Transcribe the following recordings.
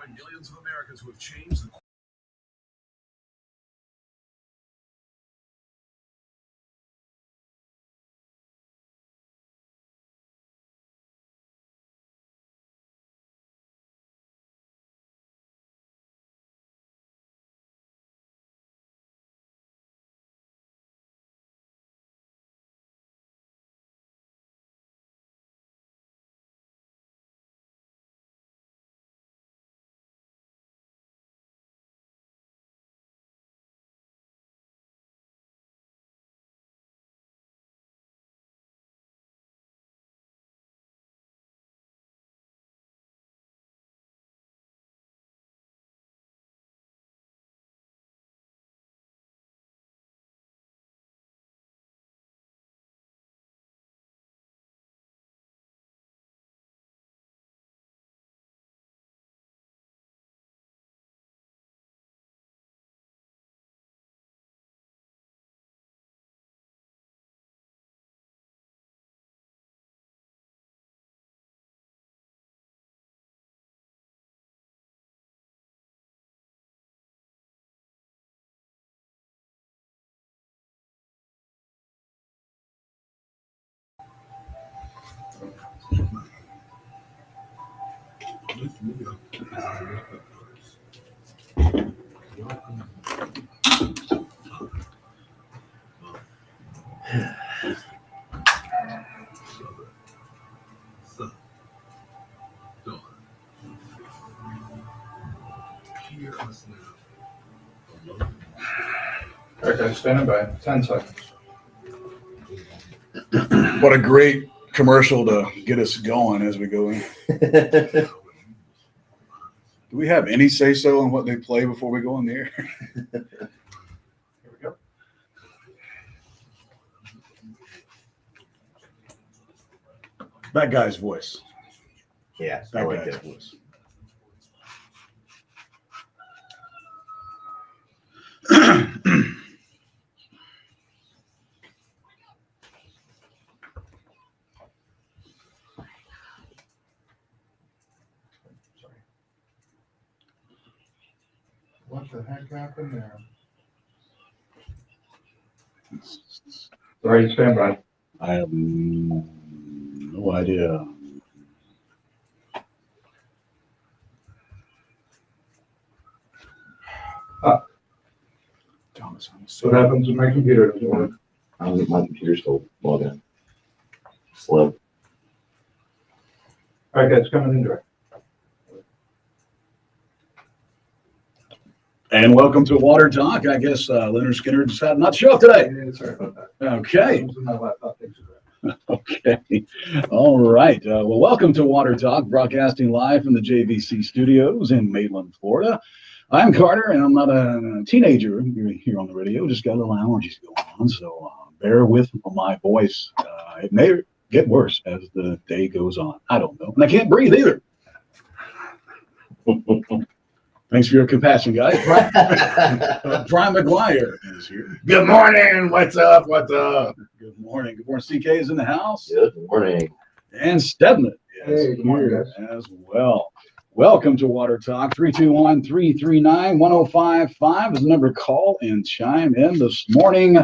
join millions of Americans who have changed the Okay, standing by. 10 seconds. What a great commercial to get us going as we go in. Do we have any say-so on what they play before we go in the air? Here we go. That guy's voice. Yeah, I That like guy's it. voice. Sorry. What the heck happened there? Sorry, stand by. I have no idea. Thomas, What happens when my computer doesn't work? My computer's still logging. Slow. All right, guys, coming in direct. And welcome to Water Talk. I guess Leonard Skinner decided not to show up today. Yeah, sorry about that. Okay. My laptop takes a break. Okay. All right. Well, welcome to Water Talk, broadcasting live from the JVC studios in Maitland, Florida. I'm Carter, and I'm not a teenager here on the radio. Just got a little allergies going on, so bear with my voice. It may get worse as the day goes on. I don't know. And I can't breathe either. Thanks for your compassion, guys. Brian McGuire is here. Good morning. What's up? What's up? Good morning. Good morning. CK is in the house. Good morning. And Stedman is Hey, good morning, here guys. as well. Welcome to Water Talk. 321-339-1055 is the number to call and chime in this morning.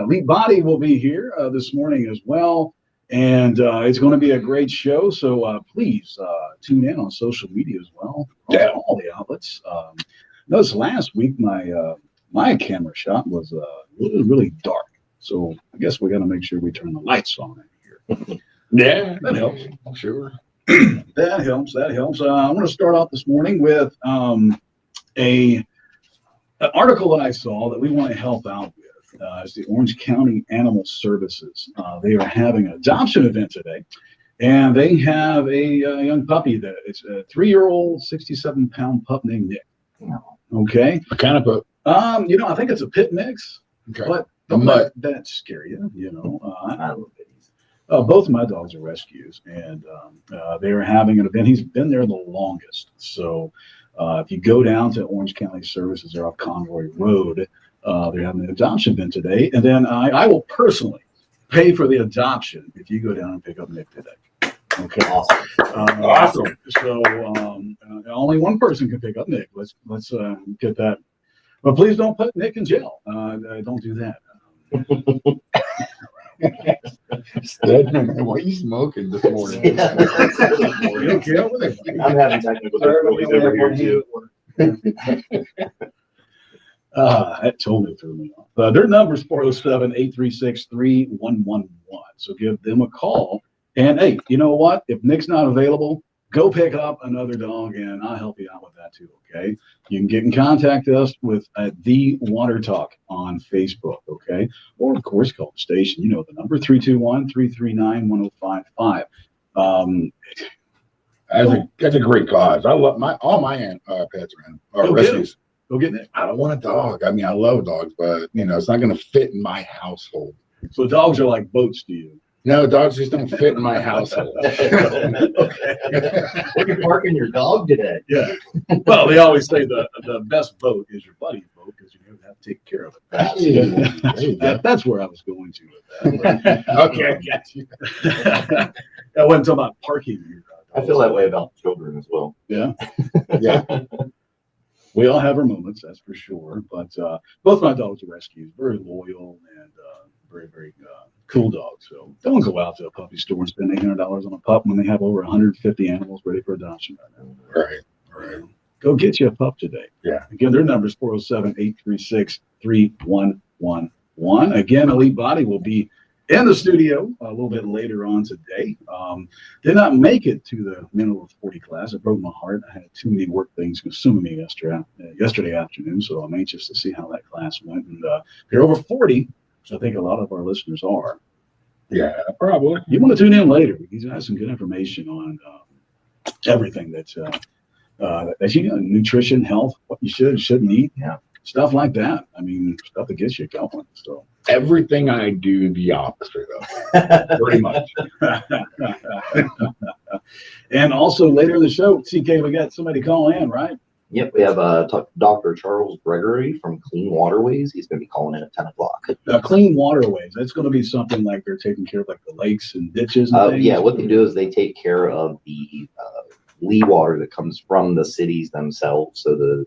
Lee Body will be here this morning as well. And it's going to be a great show. So please tune in on social media as well. Yeah, all the outlets. Notice last week my camera shot was really dark. So I guess we got to make sure we turn the lights on in here. Yeah, That helps. sure. That helps. I want to start off this morning with an article that I saw that we want to help out with. It's the Orange County Animal Services. They are having an adoption event today, and they have a young puppy that it's a 3-year-old, 67-pound pup named Nick. Okay. What kind of book? I think it's a pit mix, Okay. but don't let that scare you. I love it. Both of my dogs are rescues, and they are having an event. He's been there the longest. So if you go down to Orange County Services, they're off Conroy Road. They're having an adoption event today. And then I will personally pay for the adoption if you go down and pick up Nick today. Okay. Awesome. Awesome. So only one person can pick up Nick. Let's get that. But please don't put Nick in jail. Don't do that. Why are you smoking this morning? Yeah. Get over there. I'm having technical difficulties over here too. That totally threw me off. Their number is 407-836-3111. So give them a call. And hey, you know what? If Nick's not available, go pick up another dog and I'll help you out with that too, okay? You can get in contact us with The Water Talk on Facebook, okay? Or, of course, call the station. You know the number, 321-339-1055. That's a great cause. I love all my pets are rescues. Go get Nick. I don't want a dog. I mean, I love dogs, but it's not going to fit in my household. So dogs are like boats to you. No, dogs just don't fit in my household. Where you parking your dog today? Yeah. Well, they always say the best boat is your buddy's boat because you never have to take care of it. That's where I was going to with that. Okay, I got you. I wasn't talking about parking your I feel that way about children as well. Yeah. Yeah. We all have our moments, that's for sure. But both my dogs are rescues, very loyal and very, very cool dogs. So don't go out to a puppy store and spend $800 on a pup when they have over 150 animals ready for adoption right now. Right. Go get you a pup today. Yeah. Again, their number is 407-836-3111. Again, Elite Body will be in the studio a little bit later on today. Did not make it to the Men Over 40 class. It broke my heart. I had too many work things consuming me yesterday afternoon, so I'm anxious to see how that class went. And if you're over 40, which I think a lot of our listeners are, Yeah, probably. you want to tune in later. He's got some good information on everything that's nutrition, health, what you should and shouldn't eat, stuff like that. I mean, stuff that gets you going. So Everything I do the opposite of, pretty much. And also later in the show, CK, we got somebody calling in, right? Yep, we have Dr. Charles Gregory from Clean Waterways. He's going to be calling in at 10 o'clock. Clean waterways. That's going to be something like they're taking care of like the lakes and ditches and things. Yeah, what they do is they take care of the lee water that comes from the cities themselves. So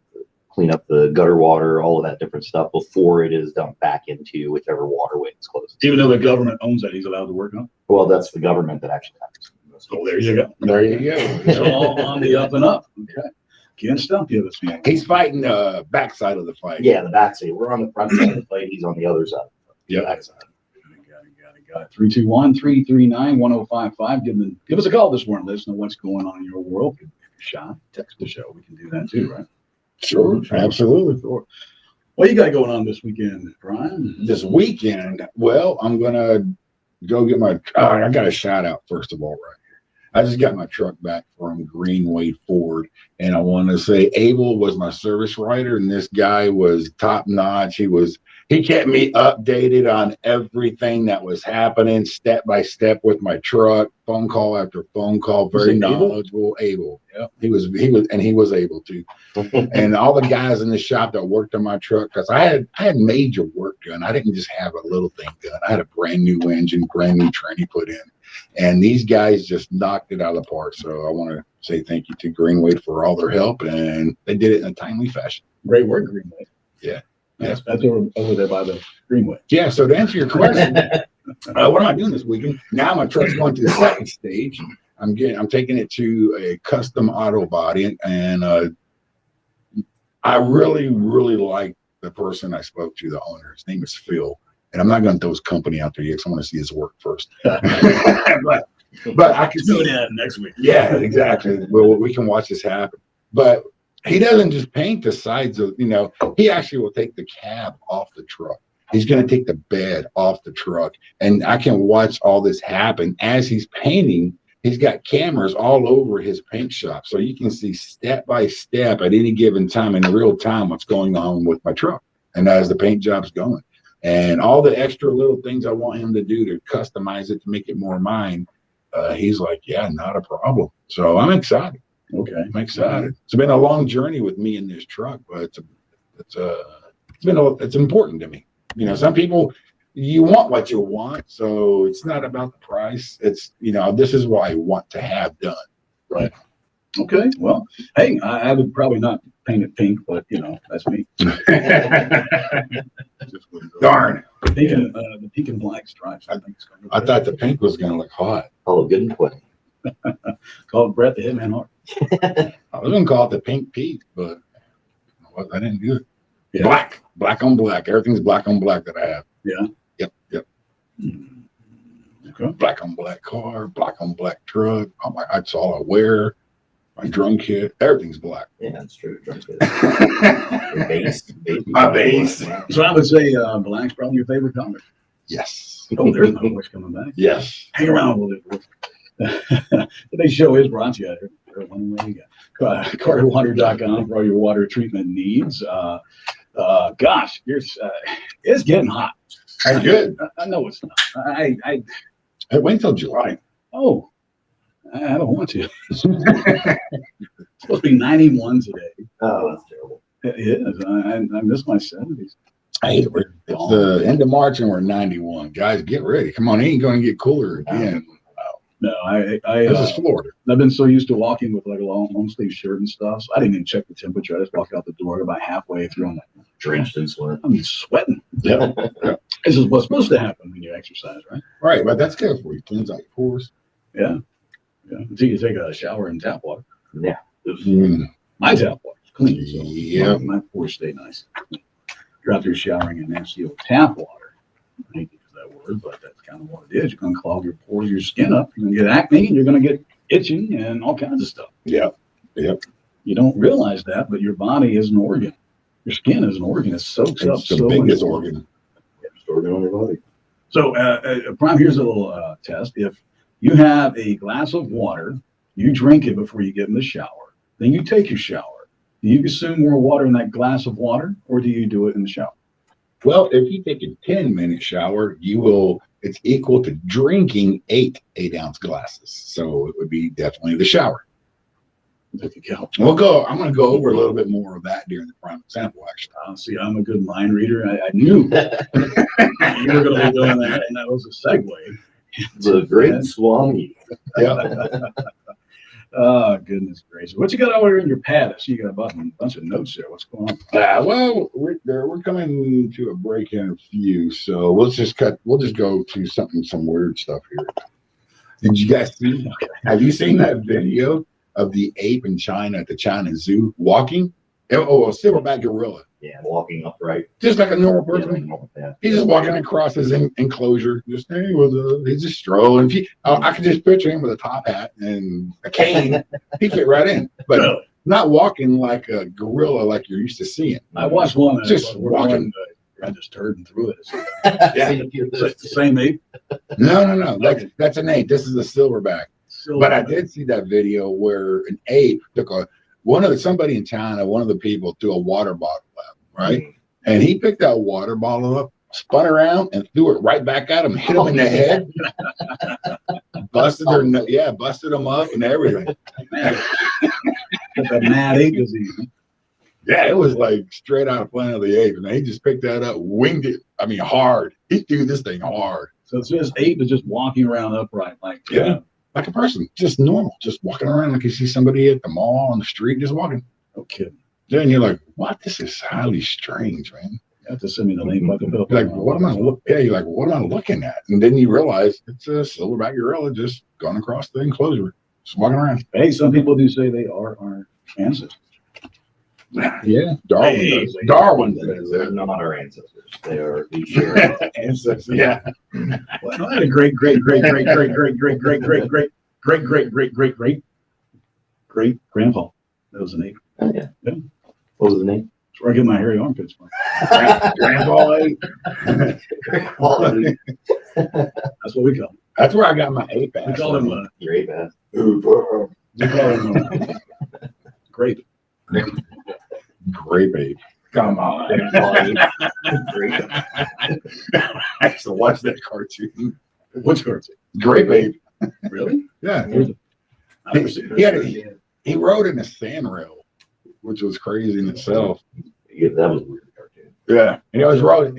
clean up the gutter water, all of that different stuff before it is dumped back into whichever waterway is closest. Even though the government owns that, he's allowed to work on. Well, that's the government that actually happens. So there you go. There you go. It's all on the up and up. Okay. Can't stop you this morning. He's fighting the backside of the fight. Yeah, the backside. We're on the front side of the fight. He's on the other side. Yep. Backside. Got it. 321-339-1055. Give us a call this morning. Let us know what's going on in your world. If you're shy, text the show. We can do that too, right? Sure, absolutely. Sure. What you got going on this weekend, Brian? This weekend, well, I'm gonna go get my. I got a shout out first of all, right here. I just got my truck back from Greenway Ford, and I want to say Abel was my service writer, and this guy was top notch. He kept me updated on everything that was happening, step by step with my truck, phone call after phone call. Very knowledgeable. Abel. Yeah, he was able to. And all the guys in the shop that worked on my truck, because I had major work done. I didn't just have a little thing done. I had a brand new engine, brand new tranny put in, and these guys just knocked it out of the park. So I want to say thank you to Greenway for all their help, and they did it in a timely fashion. Great work, Greenway. Yeah. That's over there by the Greenway. Yeah. So to answer your question, what am I doing this weekend? Now my truck's going to the second stage. I'm taking it to a custom auto body, and I really, really like the person I spoke to, the owner. His name is Phil, and I'm not going to throw his company out there yet because I want to see his work first. but I can do that next week. Yeah, exactly. Well, we can watch this happen. But he doesn't just paint the sides of, he actually will take the cab off the truck. He's going to take the bed off the truck. And I can watch all this happen as he's painting. He's got cameras all over his paint shop. So you can see step by step at any given time in real time what's going on with my truck. And as the paint job's going. And all the extra little things I want him to do to customize it, to make it more mine, he's like, yeah, not a problem. So I'm excited. Okay. I'm excited. It's been a long journey with me in this truck, but it's important to me. Some people, you want what you want, so it's not about the price. It's, this is what I want to have done. Okay, well, hey, I would probably not paint it pink, but that's me. Darn. Pink and, the pink and black stripes. I think it's going to I thought the pink was going to look hot. Oh, good and plenty. call it Brett the Hitman Hart. I was going to call it the pink Pete, but I didn't do it. Yeah. Black on black. Everything's black on black that I have. Yeah. Yep. Okay. Black on black car, black on black truck. Oh my, that's all I wear. My drum kit, everything's black. Yeah, that's true. Your base. My base. So I would say black's probably your favorite color. Yes. Oh, there's my voice coming back. Yes. Hang around a little bit. Today's show is brought to you out CarterWater.com for all your water treatment needs. Gosh, it's getting hot. That's good. I know it's not. Hey, wait until July. Oh, I don't want to. It's supposed to be 91 today. Oh, that's terrible. It is. I miss my 70s. Hey, it's the end of March and we're 91. Guys, get ready. Come on, it ain't going to get cooler again. No, This is Florida. I've been so used to walking with like a long sleeve shirt and stuff. So I didn't even check the temperature. I just walked out the door about halfway through. I'm like, Drenched in sweat. I'm sweating. Yeah. This is what's supposed to happen when you exercise, right? Right, but that's good for you. Cleans out your pores. Yeah. Until you take a shower in tap water. Yeah. My tap water is clean. So Yeah. my pores stay nice. You're out there showering in NaCO tap water. I hate to use that word, but that's kind of what it is. You're going to clog your pores, your skin up. You're going to get acne, and you're going to get itching and all kinds of stuff. Yep. You don't realize that, but your body is an organ. Your skin is an organ. It soaks up It's the so biggest much. organ. Organ on your body. So, Prime, here's a little test. If you have a glass of water, you drink it before you get in the shower, then you take your shower. Do you consume more water in that glass of water, or do you do it in the shower? Well, if you take a 10-minute shower, it's equal to drinking 8-ounce glasses. So it would be definitely the shower. There you go. I'm going to go over a little bit more of that during the prime example, actually. See, I'm a good mind reader. I knew you were going to be doing that, and that was a segue. The great Swami. Yeah. Oh, goodness gracious. What you got over in your pad? I see you got a bunch of notes there. What's going on? Well, we're coming to a break in a few, so we'll just go to some weird stuff here. Did you guys see? Have you seen that video of the ape in China at the China Zoo walking? Oh, a silverback gorilla, Yeah, walking upright. just like a normal person. Yeah. He's just walking across his enclosure. He's just strolling. I could just picture him with a top hat and a cane. He fit right in, but not walking like a gorilla like you're used to seeing. I watched one. Just walking. I just heard and threw it. Yeah. It's the same ape. No. That's an ape. This is a silverback. But I did see that video where an ape took somebody in China, one of the people threw a water bottle up, right? And he picked that water bottle up, spun around, and threw it right back at him, hit him in the head, busted him up and everything. The mad ape disease. Yeah, it was like straight out of Planet of the Apes, and he just picked that up, winged it. I mean, hard. He threw this thing hard. So it's just ape is just walking around upright, like like a person, just normal, just walking around like you see somebody at the mall on the street, just walking. no kidding. Then you're like, what? This is highly strange, man. You have to send me the link. Like You're like, what am I looking at? And then you realize it's a silverback gorilla just going across the enclosure, just walking around. Hey, some people do say they are our ancestors. Yeah, Darwin Hey, does. Darwin says They're that. not our ancestors. They are the share. Ancestors, yeah. Well, I had a great grandpa. That was an ape. Oh, yeah. Yeah. What was the name? That's where I get my hairy armpits from. Grandpa ape. Quality. That's what we call him. That's where I got my ape We ass. call him. Your ape ass. We call him grape. Grape ape. Come on. Great. I used to watch that cartoon. What's cartoon? Grape ape. Really? Yeah. I've never seen He had it. He rode in a sandrail, which was crazy in itself. Yeah, that was a weird cartoon. Yeah. And he was riding.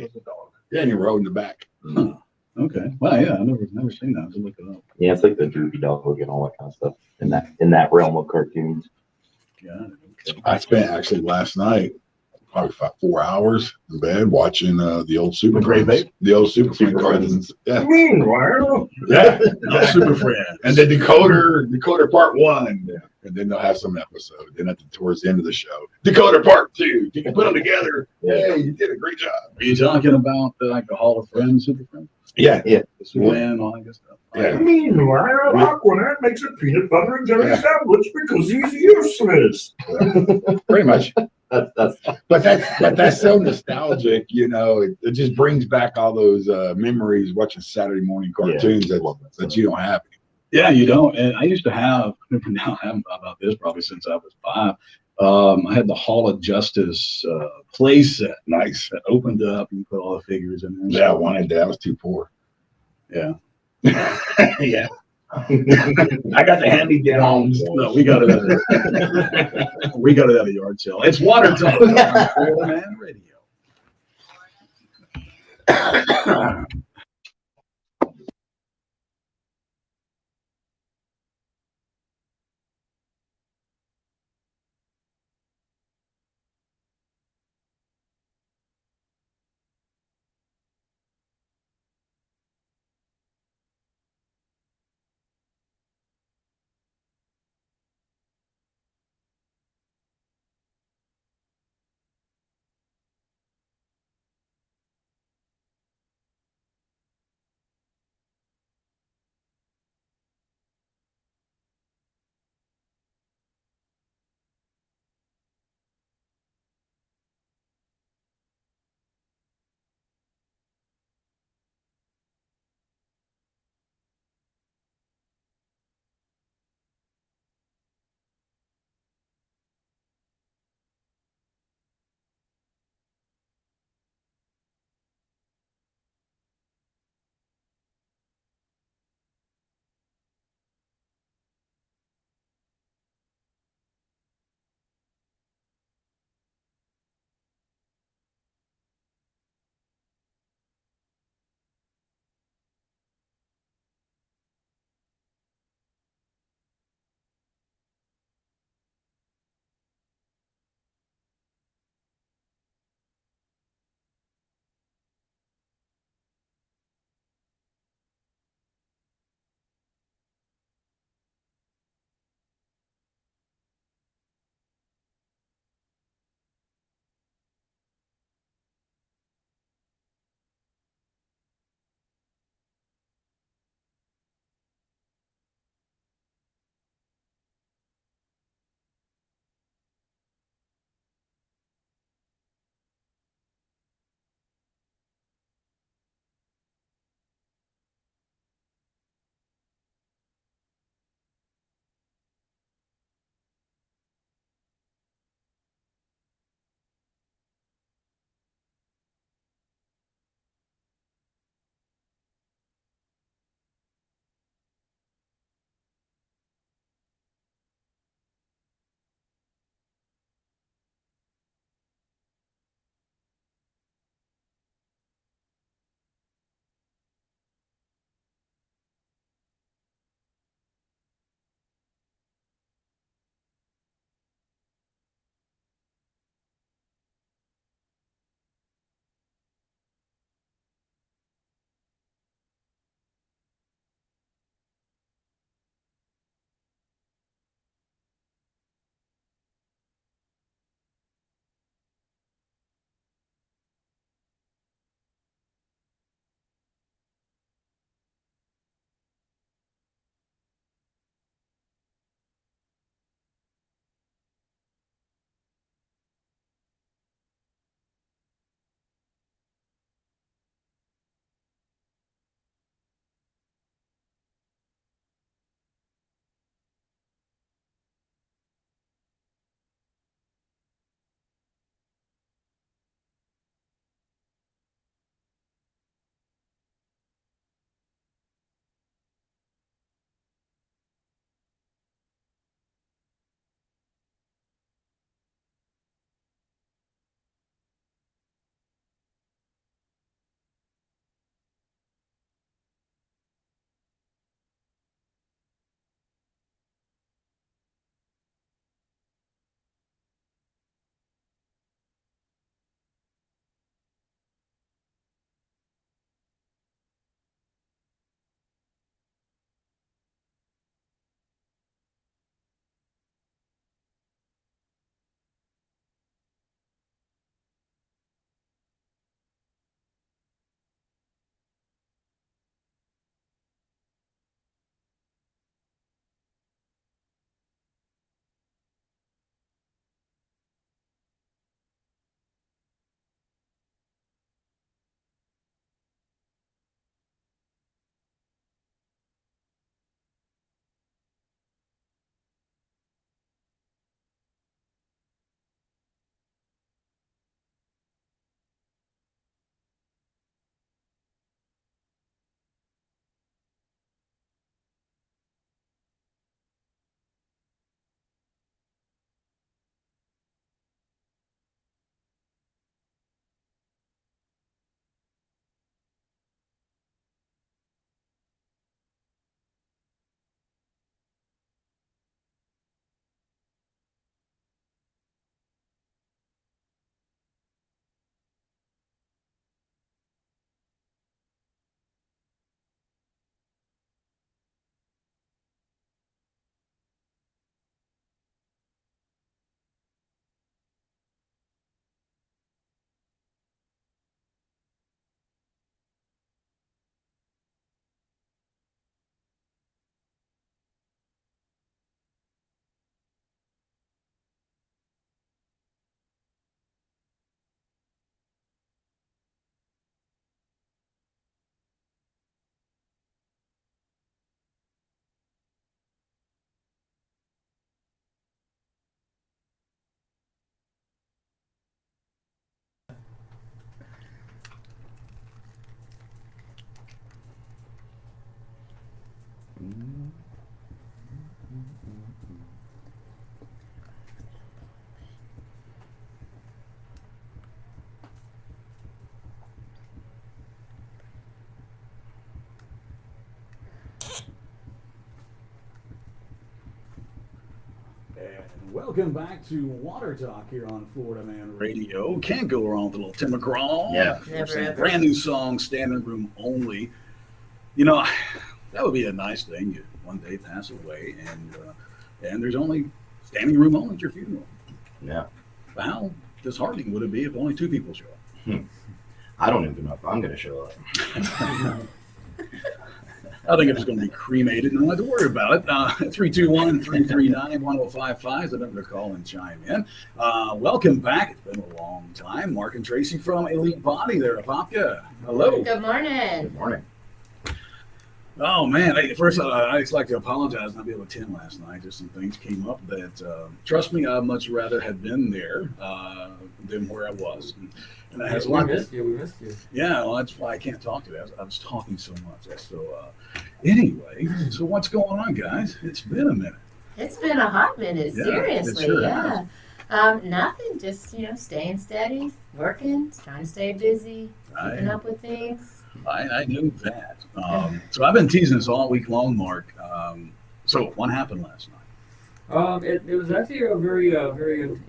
Yeah, and he rode in the back. Huh. Okay. Well, yeah, I've never seen that. I'll look it up. Yeah, it's like the Droopy Dog and all that kind of stuff in that realm of cartoons. Yeah. Okay. I spent actually last night probably about 4 hours in bed watching the old Super The Great Friends. Babe? The old Super Friends Super cartoons. Yeah. Meanwhile, Yeah. No, Super Friends. And then Decoder Part 1. Yeah. And then they'll have some episode. Then towards the end of the show, Decoder Part 2. You can put them together. Yeah. Hey, you did a great job. Are you talking about like the Hall of Friends, Super Friends? Yeah. Yeah. The Superman, all that good stuff. Yeah. meanwhile, Aquanet makes a peanut butter and jelly Yeah. sandwich because he's useless. Pretty much. That's But that's so nostalgic, it just brings back all those memories watching Saturday morning cartoons that you don't have. Yeah, you don't. And I used to have, now I haven't thought about this probably since I was 5. I had the Hall of Justice play set. Nice. That opened up and you put all the figures in there. Yeah, I wanted that. I was too poor. Yeah. Yeah. I got the handy downs. No, we got it. We got it at a yard sale. It's water time on Florida Man Radio. Welcome back to Water Talk here on Florida Man Radio. Can't go wrong with a little Tim McGraw. Yeah. There's a brand new song, Standing Room Only. You know, that would be a nice thing. You one day pass away, and there's only standing room only at your funeral. Yeah. How disheartening would it be if only 2 people show up? I don't even know if I'm going to show up. I think it's going to be cremated. Don't have to worry about it. 321-339-1055 is the number to call and chime in. Welcome back. It's been a long time. Mark and Tracy from Elite Body there, Apopka. Hello. Good morning. Good morning. Oh, man. First, I'd just like to apologize not being able to attend last night. Just some things came up that, trust me, I'd much rather have been there than where I was. And that has a lot We missed you. Yeah, well, that's why I can't talk today. I was talking so much. So, anyway, so what's going on, guys? It's been a minute. It's been a hot minute, Yeah, seriously. it sure Yeah. Nothing, just, staying steady, working, trying to stay busy, keeping up with things. I knew that. So I've been teasing this all week long, Mark. So what happened last night? It was actually a very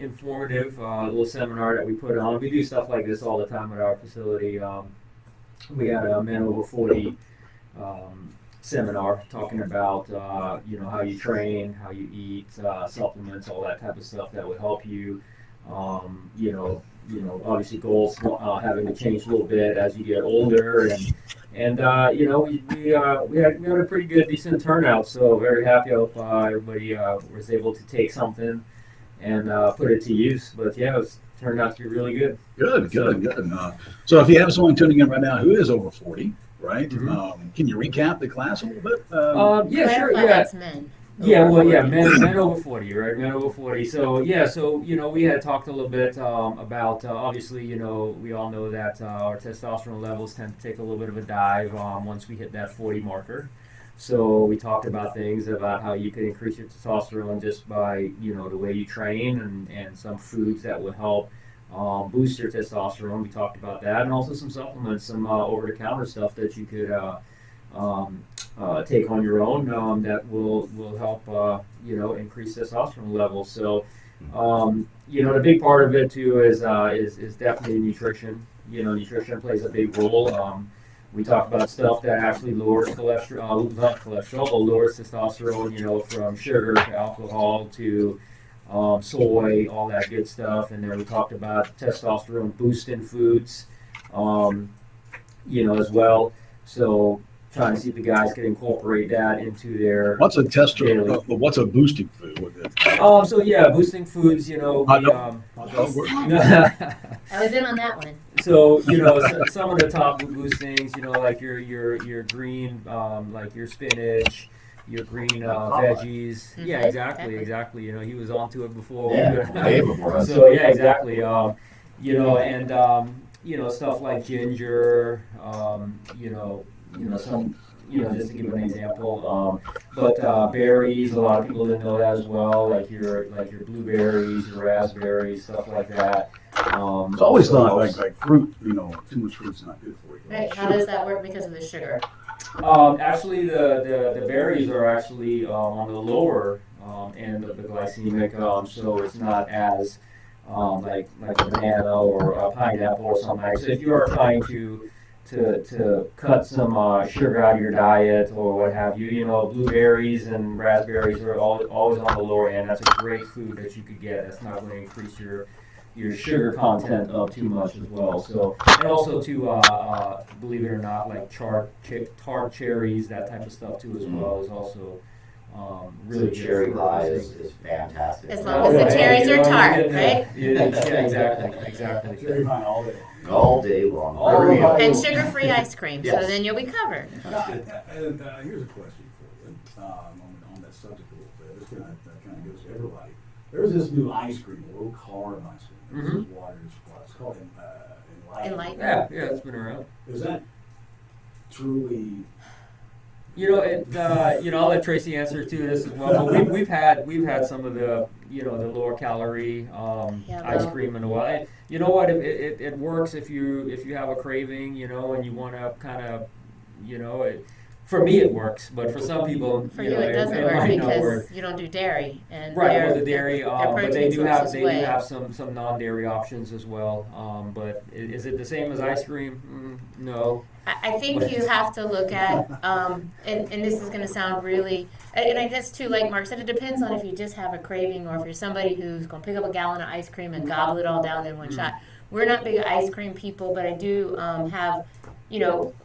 informative little seminar that we put on. We do stuff like this all the time at our facility. We had a Men Over 40 seminar talking about how you train, how you eat, supplements, all that type of stuff that would help you. Obviously goals having to change a little bit as you get older, and we had a pretty good decent turnout. So very happy. I hope everybody was able to take something and put it to use. But yeah, it turned out to be really good. Good. So if you have someone tuning in right now who is over 40, right? Mm-hmm. Can you recap the class a little bit? Yeah, sure. Clarify Yeah. that's men. Yeah, well, yeah, men over 40, right? Men over 40. So, yeah, we had talked a little bit about, obviously, we all know that our testosterone levels tend to take a little bit of a dive once we hit that 40 marker. So we talked about things about how you could increase your testosterone just by, the way you train and some foods that would help boost your testosterone. We talked about that, and also some supplements, some over-the-counter stuff that you could take on your own that will help increase testosterone levels. So the big part of it too is definitely nutrition. Nutrition plays a big role. We talk about stuff that actually lowers cholesterol, not cholesterol, but lowers testosterone. From sugar to alcohol to soy, all that good stuff. And then we talked about testosterone boosting foods, as well. So trying to see if the guys can incorporate that into their. What's a testosterone? What's a boosting food? Boosting foods. I was in on that one. So some of the top boostings, like your green, like your spinach, your green veggies. Mhm. Yeah, exactly. He was onto it before. Way before us. So yeah, exactly. Stuff like ginger. Some, just to give an example. But berries, a lot of people didn't know that as well. Like your blueberries, your raspberries, stuff like that. It's always thought like fruit. Too much fruit's not good for you. Right, how does that work because of the sugar? Actually, the berries are actually on the lower end of the glycemic, so it's not as like a banana or a pineapple or something like that. So if you are trying to cut some sugar out of your diet or what have you, blueberries and raspberries are always on the lower end. That's a great food that you could get. That's not going to increase your sugar content up too much as well. So, and also to believe it or not, like tart cherries, that type of stuff too as well is also really good. Cherry for pie us. is fantastic. As long as the cherries are tart, right? Yeah, exactly. Cherry pie all day. All day long. All Every day. meal. And sugar-free ice cream, so Yes. then you'll be covered. And here's a question for you on that subject a little bit. This kind of goes to everybody. There's this new ice cream, low carb ice cream. This is water. It's called Enlighten. Yeah, it's been around. Is that truly? I'll let Tracy answer to this as well. But we've had some of the the lower calorie ice cream in a while. And you know what? It works if you have a craving, and you want to kind of for me it works, but for some people, For you, it doesn't work might not because work. you don't do dairy, and Right, their- well, the dairy, their but they protein do source have is they do whey. have some non-dairy options as well. But is it the same as ice cream? No. I think you have to look at, and this is going to sound really, and I guess too, like Mark said, it depends on if you just have a craving or if you're somebody who's going to pick up a gallon of ice cream and gobble it all down in one shot. We're not big ice cream people, but I do have,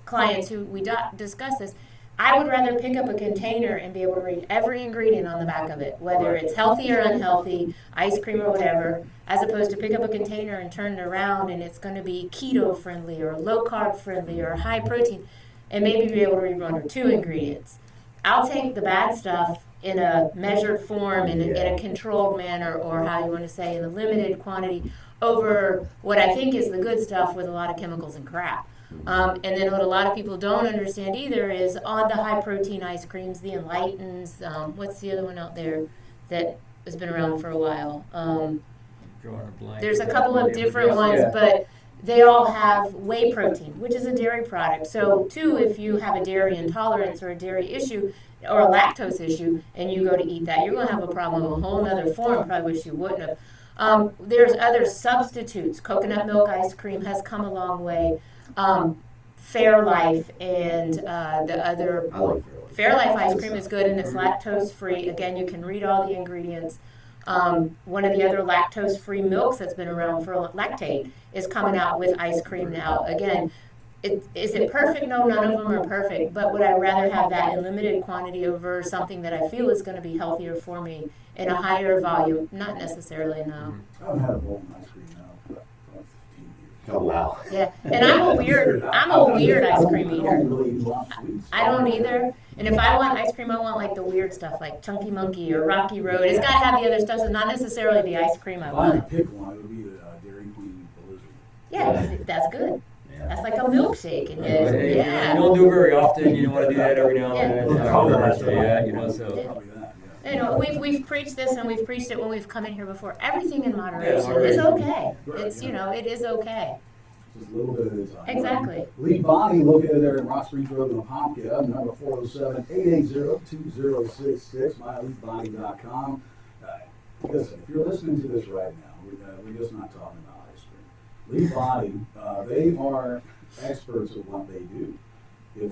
clients who we discuss this. I would rather pick up a container and be able to read every ingredient on the back of it, whether it's healthy or unhealthy, ice cream or whatever, as opposed to pick up a container and turn it around and it's going to be keto friendly or low carb friendly or high protein, and maybe be able to read one or two ingredients. I'll take the bad stuff in a measured form, in a controlled manner, or how you want to say, in a limited quantity, over what I think is the good stuff with a lot of chemicals and crap. And then what a lot of people don't understand either is on the high protein ice creams, the Enlightens, what's the other one out there that has been around for a while? Drawing a blank. There's a couple of different ones, but they all have whey protein, which is a dairy product. So too, if you have a dairy intolerance or a dairy issue or a lactose issue and you go to eat that, you're going to have a problem of a whole other form, probably wish you wouldn't have. There's other substitutes. Coconut milk ice cream has come a long way. Fairlife and the other I like Fairlife ice cream is good and it's lactose free. Again, you can read all the ingredients. One of the other lactose free milks that's been around for Lactate is coming out with ice cream now. Again, is it perfect? No, none of them are perfect. But would I rather have that in limited quantity over something that I feel is going to be healthier for me in a higher volume? Not necessarily, no. I haven't had a bowl of ice cream now for about 15 years. Oh, wow. Yeah, and I'm a weird ice cream eater. I don't really eat a lot of sweets. I don't either. And if I want ice cream, I want like the weird stuff, like Chunky Monkey or Rocky Road. It's got to have the other stuff, so not necessarily the ice cream I If I had to want. pick one, it would be the Dairy Queen Blizzard. Yeah, that's good. Yeah. That's like a milkshake, and But if you yeah. don't do it very often. You don't want to do that every now and then. Yeah. So. Probably that, yeah. You know, we've preached this, and we've preached it when we've come in here before. Everything in moderation Yeah, is moderation. okay. It's it is okay. Just a little bit at a time. Exactly. Lee Bonnie, located there in Rock Street Road in Apopka, number 407-880-2066, myleebonnie.com. Listen, if you're listening to this right now, we're just not talking about ice cream. Lee Bonnie, they are experts at what they do. If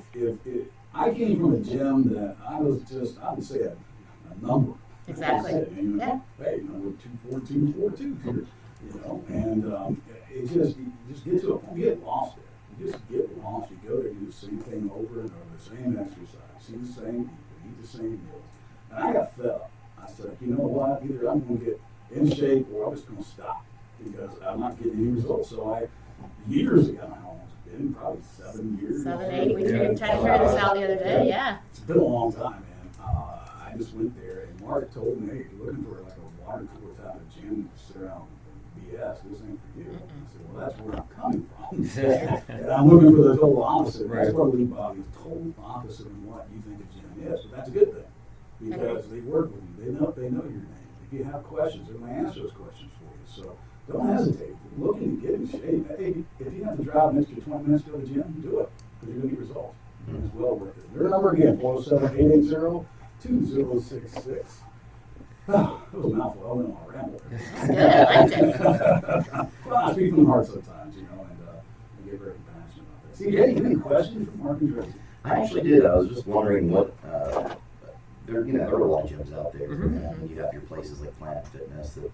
I came from a gym that I was just, I would say a number. Exactly. Yeah. Hey, we're 24242 here, and you just get to a point, you get lost there. You just get lost. You go there, do the same thing over and over, the same exercise, see the same people, eat the same meals. And I got fed up. I said, you know what? Either I'm going to get in shape or I'm just going to stop because I'm not getting any results. So years ago, how long has it been? Probably 7 years. 7, 8. We Yeah. tried to figure this out the other day. Yeah. It's been a long time, man. I just went there and Mark told me, hey, if you're looking for like a water cooler type of gym to sit around and BS, this ain't for you. I said, well, that's where I'm coming from. And I'm looking for the total opposite. Right. That's what Lee Bobby is total opposite of what you think a gym is. But that's a good thing because they work with you. They know your name. If you have questions, they're going to answer those questions for you. So don't hesitate. If you're looking to get in shape, hey, if you have to drive an extra 20 minutes to go to the gym, do it because you're going to get results. It's well worth it. Their number again, 407-880-2066. That was a mouthful. I don't know, I rambled. That's good. I liked it. Well, I speak from the heart sometimes, and I get very passionate about that. See, hey, you have any questions from Mark and Tracy? I actually did. I was just wondering what there are a lot of gyms out there, Mhm. and you have your places like Planet Fitness that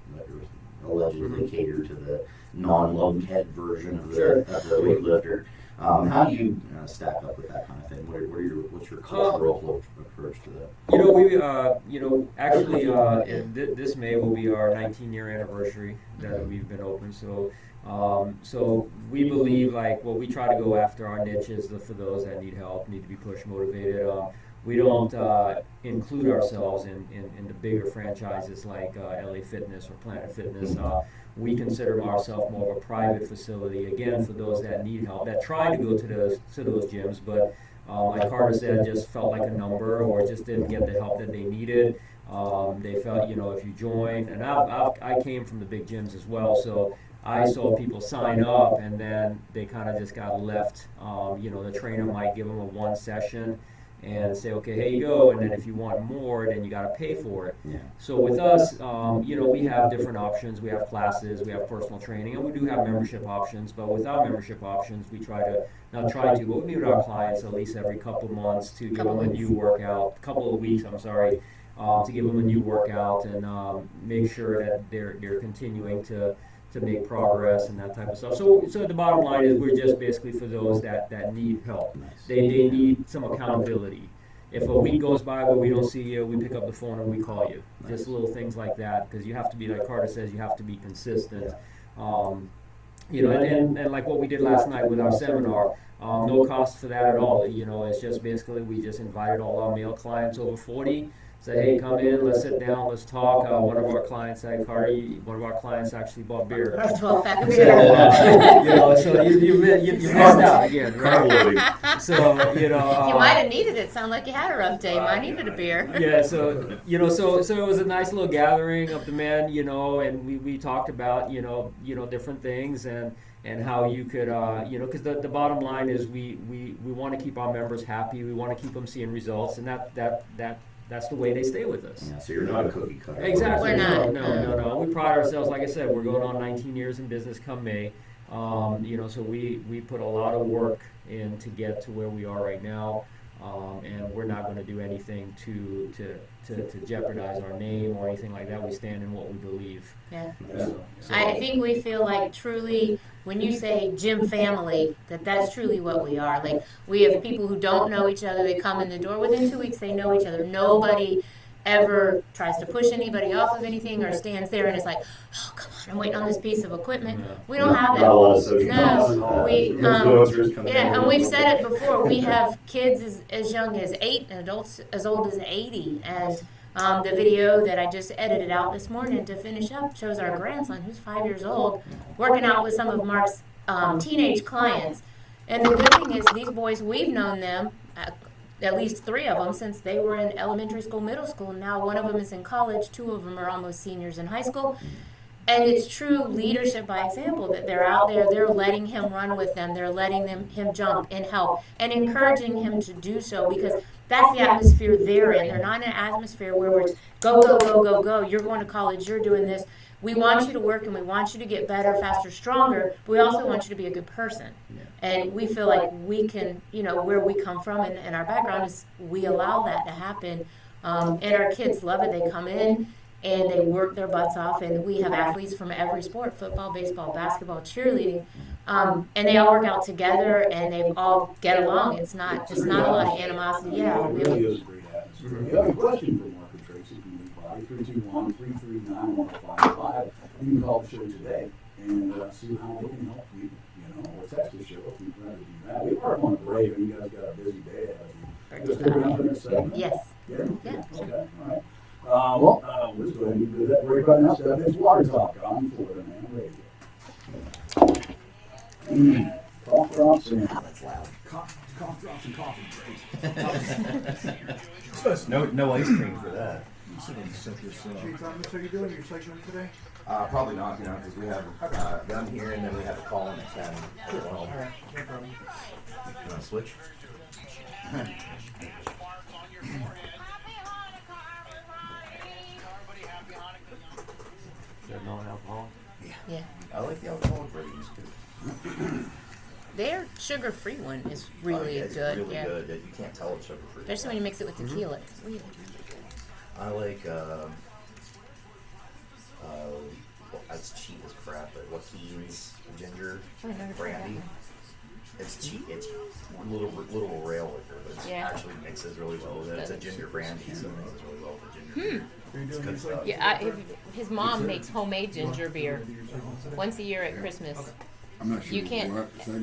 allegedly cater to the non-lughead version of the weightlifter. How do you stack up with that kind of thing? What's your cultural approach to that? Actually, this May will be our 19-year anniversary that we've been open. So we believe what we try to go after our niches for those that need help, need to be push motivated. We don't include ourselves in the bigger franchises like LA Fitness or Planet Fitness. We consider ourselves more of a private facility, again, for those that need help, that try to go to those gyms, but like Carter said, just felt like a number or just didn't get the help that they needed. They felt, if you join, and I came from the big gyms as well, so I saw people sign up and then they kind of just got left. The trainer might give them a one session and say, okay, here you go. And then if you want more, then you got to pay for it. Yeah. So with us, we have different options. We have classes, we have personal training, and we do have membership options. But without membership options, we but we meet with our clients at least every couple of months to give them a new workout, couple of weeks, to give them a new workout and make sure that they're continuing to make progress and that type of stuff. So the bottom line is we're just basically for those that need help. They need some accountability. If a week goes by where we don't see you, we pick up the phone and we call you. Just little things like that, because you have to be, like Carter says, you have to be consistent. And like what we did last night with our seminar, no cost for that at all. It's just basically we just invited all our male clients over 40. Say, hey, come in, let's sit down, let's talk. One of our clients, one of our clients actually bought beer. 12-pack of So, beer. so you missed out again, right? So, You might have needed it. Sound like you had a rough day. Might needed a beer. Yeah, so it was a nice little gathering of the men, and we talked about different things and how you could because the bottom line is we want to keep our members happy. We want to keep them seeing results, and that's the way they stay with us. Yeah, so you're not a cookie cutter. Exactly. We're not. No. We pride ourselves. Like I said, we're going on 19 years in business come May. So we put a lot of work in to get to where we are right now, and we're not going to do anything to jeopardize our name or anything like that. We stand in what we believe. Yeah. So, I think we feel like truly, when you say gym family, that's truly what we are. Like, we have people who don't know each other. They come in the door within 2 weeks. They know each other. Nobody ever tries to push anybody off of anything or stands there and is like, oh, come on, I'm waiting on this piece of equipment. We don't have Not a lot of that. social No, we, influencers coming in. and we've said it before. We have kids as young as 8 and adults as old as 80. And the video that I just edited out this morning to finish up shows our grandson, who's 5 years old, working out with some of Mark's teenage clients. And the good thing is, these boys, we've known them, at least 3 of them, since they were in elementary school, middle school. Now 1 of them is in college, 2 of them are almost seniors in high school. And it's true leadership by example, that they're out there, they're letting him run with them, they're letting him jump and help, and encouraging him to do so, because that's the atmosphere they're in. They're not in an atmosphere where it's go, go, go, go, go. You're going to college, you're doing this. We want you to work and we want you to get better, faster, stronger, but we also want you to be a good person. And we feel like we can, where we come from and our background is we allow that to happen. And our kids love it. They come in and they work their butts off, and we have athletes from every sport: football, baseball, basketball, cheerleading, and they all work out together and they all get along. It's not a lot of animosity. Yeah, It really is a great atmosphere. If you have a question for Mark and Tracy, you can leave by 321-339-1055. You can call the show today and see how they can help you, or text the show if you'd rather do that. We are on a break, and you guys got a busy day ahead of you. Just take it out for the next segment. Yes. Yeah? Yeah. Okay, all right. Let's go ahead and do that break right now. So that's Water Talk on Florida Man Radio. Cough drops and That's loud. cough drops and coffee breaks. No ice cream for that. Chief, so you doing your segment today? Probably not, because we have them here and then we have a call in at 10 as well. All right, no problem. You want to switch? is there non-alcoholic? Yeah. I like the alcoholic ratings too. Their sugar-free one is Oh, really yeah, it's good. really Yeah. good. You can't tell it's sugar free. Especially when you mix it with tequila. It's really, really good. I like, it's cheap as crap, but Joaquin's ginger brandy. It's cheap. It's little rail liquor, but it Yeah. actually mixes really well with it. It's a ginger brandy, so it mixes really well with the ginger beer. It's good stuff. Yeah, his mom makes homemade ginger beer once a year at Christmas. I'm not sure. You can't-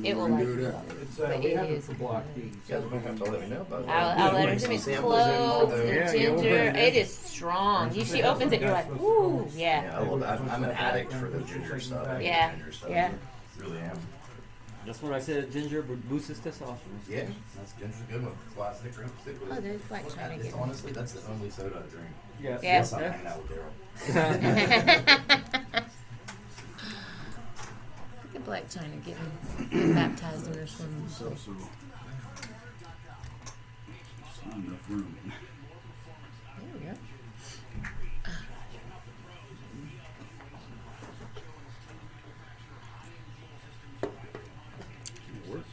it will do like- that. It's, But we it have it is for block D. You guys are gonna have to let me know about that. I'll let her do Some it. samples in for Cloves the- and Yeah, ginger. yeah, It is strong. She opens it, you're like, ooh, Yeah, yeah. I love that. I'm an addict for the ginger stuff. I hate Yeah, Ginger stuff. yeah. Really am. That's what I said. Ginger boosts testosterone. Yeah, that's ginger's a good one. That's why I stick with Oh, it. there's Black China It's getting honestly, that's the only soda I drink. Yeah. Yeah. Yes, I'm hanging out with Daryl. Look at Black China getting baptized in her swimming pool. enough room. There we go. It works.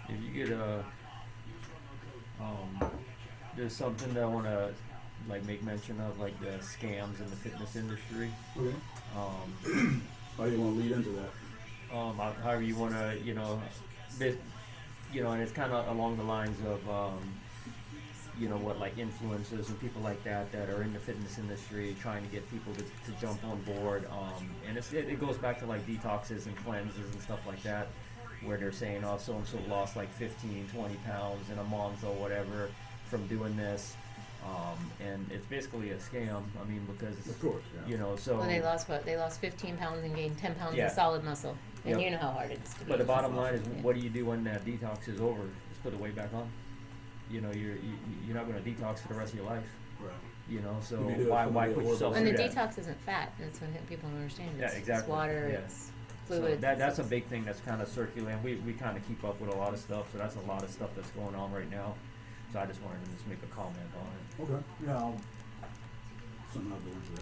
If you get there's something that I want to like make mention of, like the scams in the fitness industry. Okay. How do you want to lead into that? However you want to, and it's kind of along the lines of, what like influencers and people like that are in the fitness industry trying to get people to jump on board. And it goes back to like detoxes and cleanses and stuff like that, where they're saying, oh, so-and-so lost like 15, 20 pounds in a month or whatever from doing this. And it's basically a scam. I mean, because, Of course, yeah. so. Well, they lost what? They lost 15 pounds and gained 10 pounds Yeah. of solid muscle. And Yep. you know how hard it is to But the lose. bottom line is, Yeah. what do you do when that detox is over? Just put the weight back on. You're not going to detox for the rest of your life. Right. So You can do it why from put the yourself And through the that? detox isn't fat. That's what people don't understand. Yeah, It's exactly. water, Yeah. it's So fluid. that's a big thing that's kind of circulating. We kind of keep up with a lot of stuff, so that's a lot of stuff that's going on right now. So I just wanted to just make a comment on it. Okay. Yeah, I'll somehow go into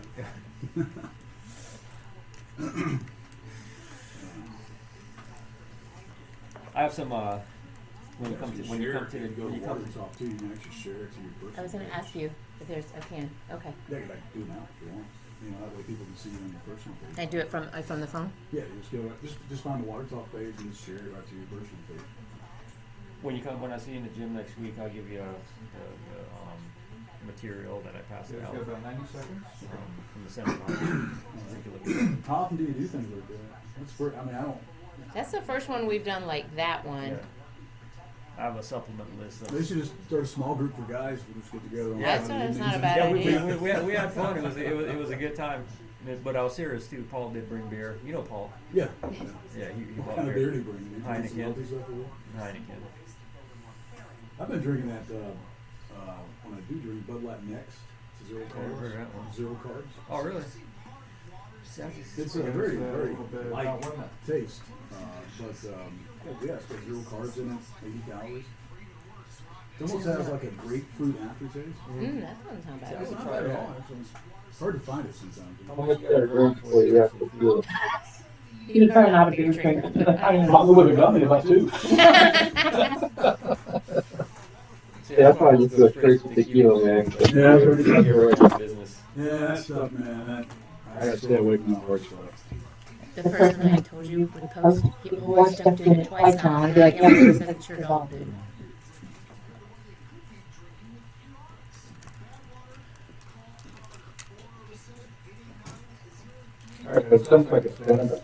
that. I have some when you come to go to water talk too, you can actually share it to your person. I was going to ask you if there's a can. Okay. Yeah, you can do it now if you want. That way people can see you on your personal page. Can I do it from the phone? Yeah, you just go just find the water talk page and just share it right to your personal page. when I see you in the gym next week, I'll give you the material that I passed out about 90 seconds. from the seminar. Take a look at it. How often do you do things like that? That's for, I mean, I don't. That's the first one we've done like that one. Yeah. I have a supplement list. They should just start a small group for guys. We just get together. On That's Friday not a evenings bad and- idea. We had fun. It was a good time. But I was serious too. Paul did bring beer. You know Paul. Yeah. Yeah, he What bought kind of beer. beer do you bring? You drink some Heineken. healthy stuff or what? Heineken. I've been drinking that when I do drink Bud Light Next. It's zero Oh, I've heard carbs. that one. Zero carbs. Oh, really? It's a very, very little bit light about women. taste. But yeah, it's got zero carbs in it, 80 calories. It almost has like a grapefruit aftertaste. That doesn't sound It's bad. not bad at all. It's hard to find it sometimes. How much better drink before you have to do it? You're probably not a beer drinker. Probably would have got me if I too. Yeah, that's why I just go straight to tequila, man. Yeah, it's already got You're right in business. Yeah, that stuff, man. I gotta stay away from that work stuff. The first one I told you would post, people always stuff doing it twice now. I'd be like, yeah, we said it's your dog, dude. Alright, it sounds like a stand-up.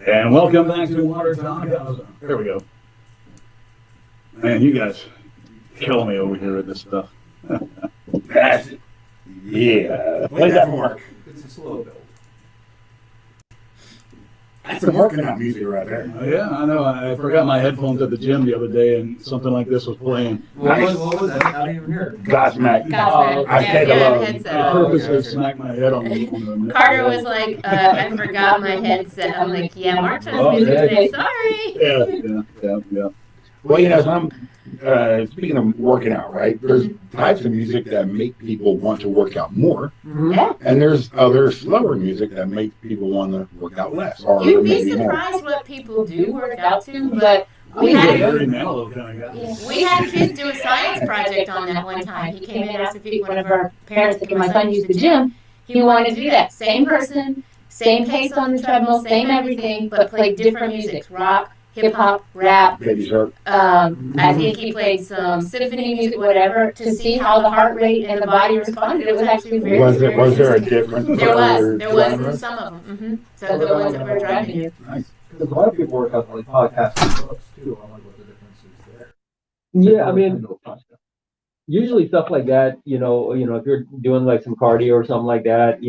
And welcome back to Water Talk. There we go. Man, you guys kill me over here with this stuff. That's it. Yeah. Play that for Mark. It's a slow build. That's some working out music right there. Yeah, I know. I forgot my headphones at the gym the other day, and something like this was playing. What was that? I didn't even hear it. Godsmack. Godsmack. I Yeah, take yeah, a look. I headset. purposely smacked my head on the Carter was like, I forgot my headset. I'm like, yeah, Mark has Oh, music yeah. today. Sorry. Yeah. Well, speaking of working out, right? There's types of music that make people want to work out more, Yeah. and there's other slower music that make people want to work out less, or You'd be maybe more. surprised what people do work out to, but we I'm a had very mellow kind of guy. we had a kid do a science project on that one time. He came in and asked if one of our parents could my son use the gym. He wanted to do that. Same person, same pace on the treadmill, same everything, but played different music. Rock, hip hop, rap. Baby Shark. I think he played some symphony music, whatever, to see how the heart rate and the body responded. It was actually very, Was very there a interesting. difference? There was in genres? some of them. So the ones that were driving you. Nice. Because a lot of people work out like podcasts and books too. I wonder what the difference is there. Yeah, I mean, usually stuff like that, if you're doing like some cardio or something like that,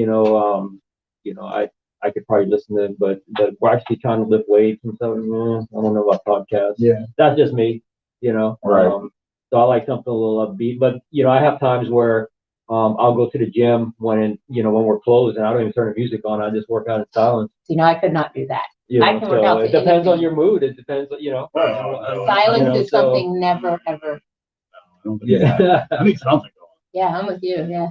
I could probably listen to it, but we're actually trying to lift weights and stuff. I don't know about podcasts. Yeah. That's just me, Right. So I like something a little upbeat, but I have times where I'll go to the gym when we're closed and I don't even turn the music on. I just work out in silence. I could not do that. I can work So out to it depends on anything. your mood. It depends, Silence is so- something never, ever. I don't think that. Yeah. I need something going. Yeah, I'm with you. Yeah.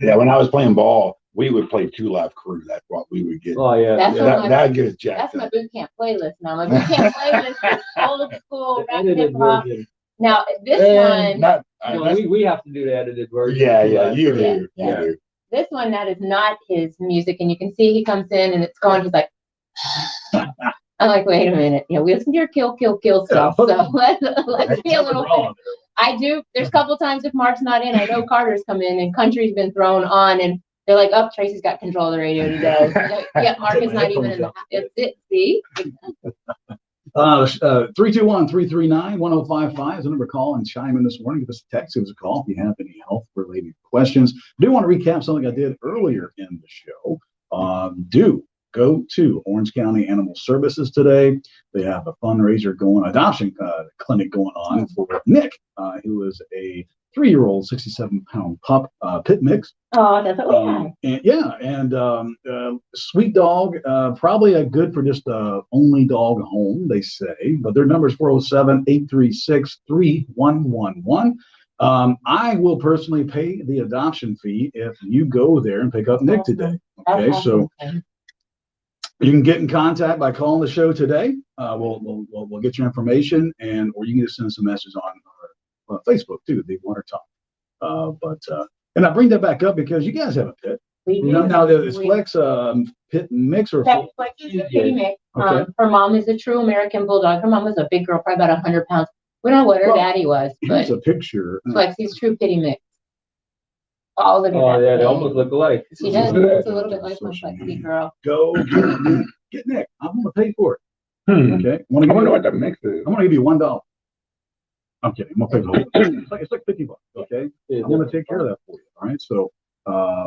Yeah, when I was playing ball, we would play Two Live Crew. That's what we would get. Oh yeah. That's yeah. what my- That'd get us jacked That's my up. boot camp playlist now. My boot camp playlist is old school rap Edited hip hop. version. Now this And one, not, No, we have to do the edited version. yeah, you Yeah, do. yeah. You do. this one that is not his music, and you can see he comes in and it's going. He's like, I'm like, wait a minute. We listen to your kill stuff. So let's be a little bit. I do. There's a couple times if Mark's not in, I know Carter's come in and country's been thrown on, and they're like, "Oh, Tracy's got control of the radio today." Yeah, Mark is not even in the. It's it. See. 321-339-1055 is the number to call and chime in this morning. Give us a text, give us a call if you have any health-related questions. I do want to recap something I did earlier in the show. Do go to Orange County Animal Services today. They have a fundraiser going, adoption clinic going on for Nick, who is a 3-year-old, 67-pound pup, pit mix. Oh, that's what we had. And sweet dog, probably a good for just only dog home, they say. But their number is 407-836-3111. I will personally pay the adoption fee if you go there and pick up Nick today. Okay, so you can get in contact by calling the show today. We'll get your information, or you can just send us a message on Facebook too, the Water Talk. And I bring that back up because you guys have a pit. We do. Now is Flex pit mix or Flex is a kitty mix. Okay. Her mom is a true American bulldog. Her mom was a big girl, probably about 100 pounds. We don't know what her daddy was, but here's a picture. Flexi's true kitty mix. Oh, look at Oh that. yeah, they almost look alike. She does. It's a little bit like my Flexi girl. Go get Nick. I'm gonna pay for it. Okay. I wonder what the mix is. I'm gonna give you $1. I'm kidding. I'm gonna pay the whole. It's like $50. Okay. I'm gonna take care of that for you. All right. So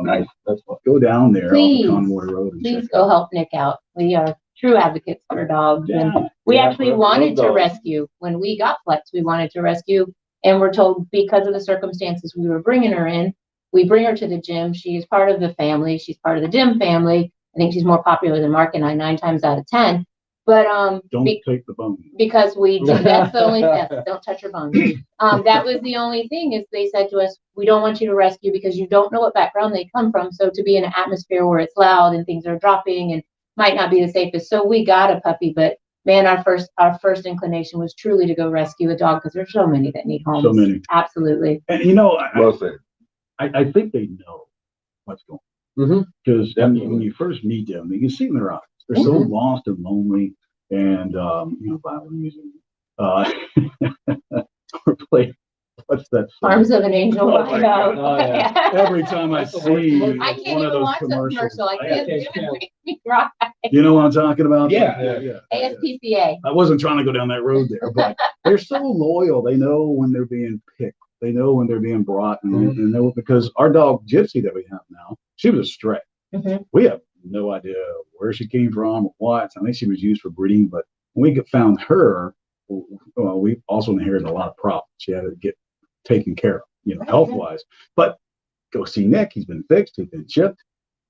Nice. let's go down there Please, off Conway Road and Please check go help Nick out. We are true advocates for dogs. And Yeah. we Yeah, actually for wanted to dogs. rescue when we got Flex. We wanted to rescue, and we're told because of the circumstances we were bringing her in, we bring her to the gym. She is part of the family. She's part of the gym family. I think she's more popular than Mark and I 9 times out of 10. But Don't take the bone. because we did, that's the only yes, don't touch her bones. That was the only thing is they said to us, we don't want you to rescue because you don't know what background they come from. So to be in an atmosphere where it's loud and things are dropping and might not be the safest. So we got a puppy, but man, our first inclination was truly to go rescue a dog because there's so many that need homes. So many. Absolutely. And you know, Well said. I think they know what's going on. Mm-hmm. Because when you first meet them, you can see in their eyes. They're so lost and lonely, and violin music. Or play. What's that song? Arms of an Angel. Oh my God. Oh, yeah. Every time I see I can't one of even those watch the commercials, commercial. I can't do can't. it. Make me cry. you know what I'm talking about? Yeah. ASPCA. I wasn't trying to go down that road there, but they're so loyal. They know when they're being picked. They know when they're being brought, and they know because our dog Gypsy that we have now, she was a stray. Mhm. We have no idea where she came from or what. I think she was used for breeding, but when we found her, we also inherited a lot of problems. She had to get taken care of, health-wise. But go see Nick. He's been fixed. He's been chipped.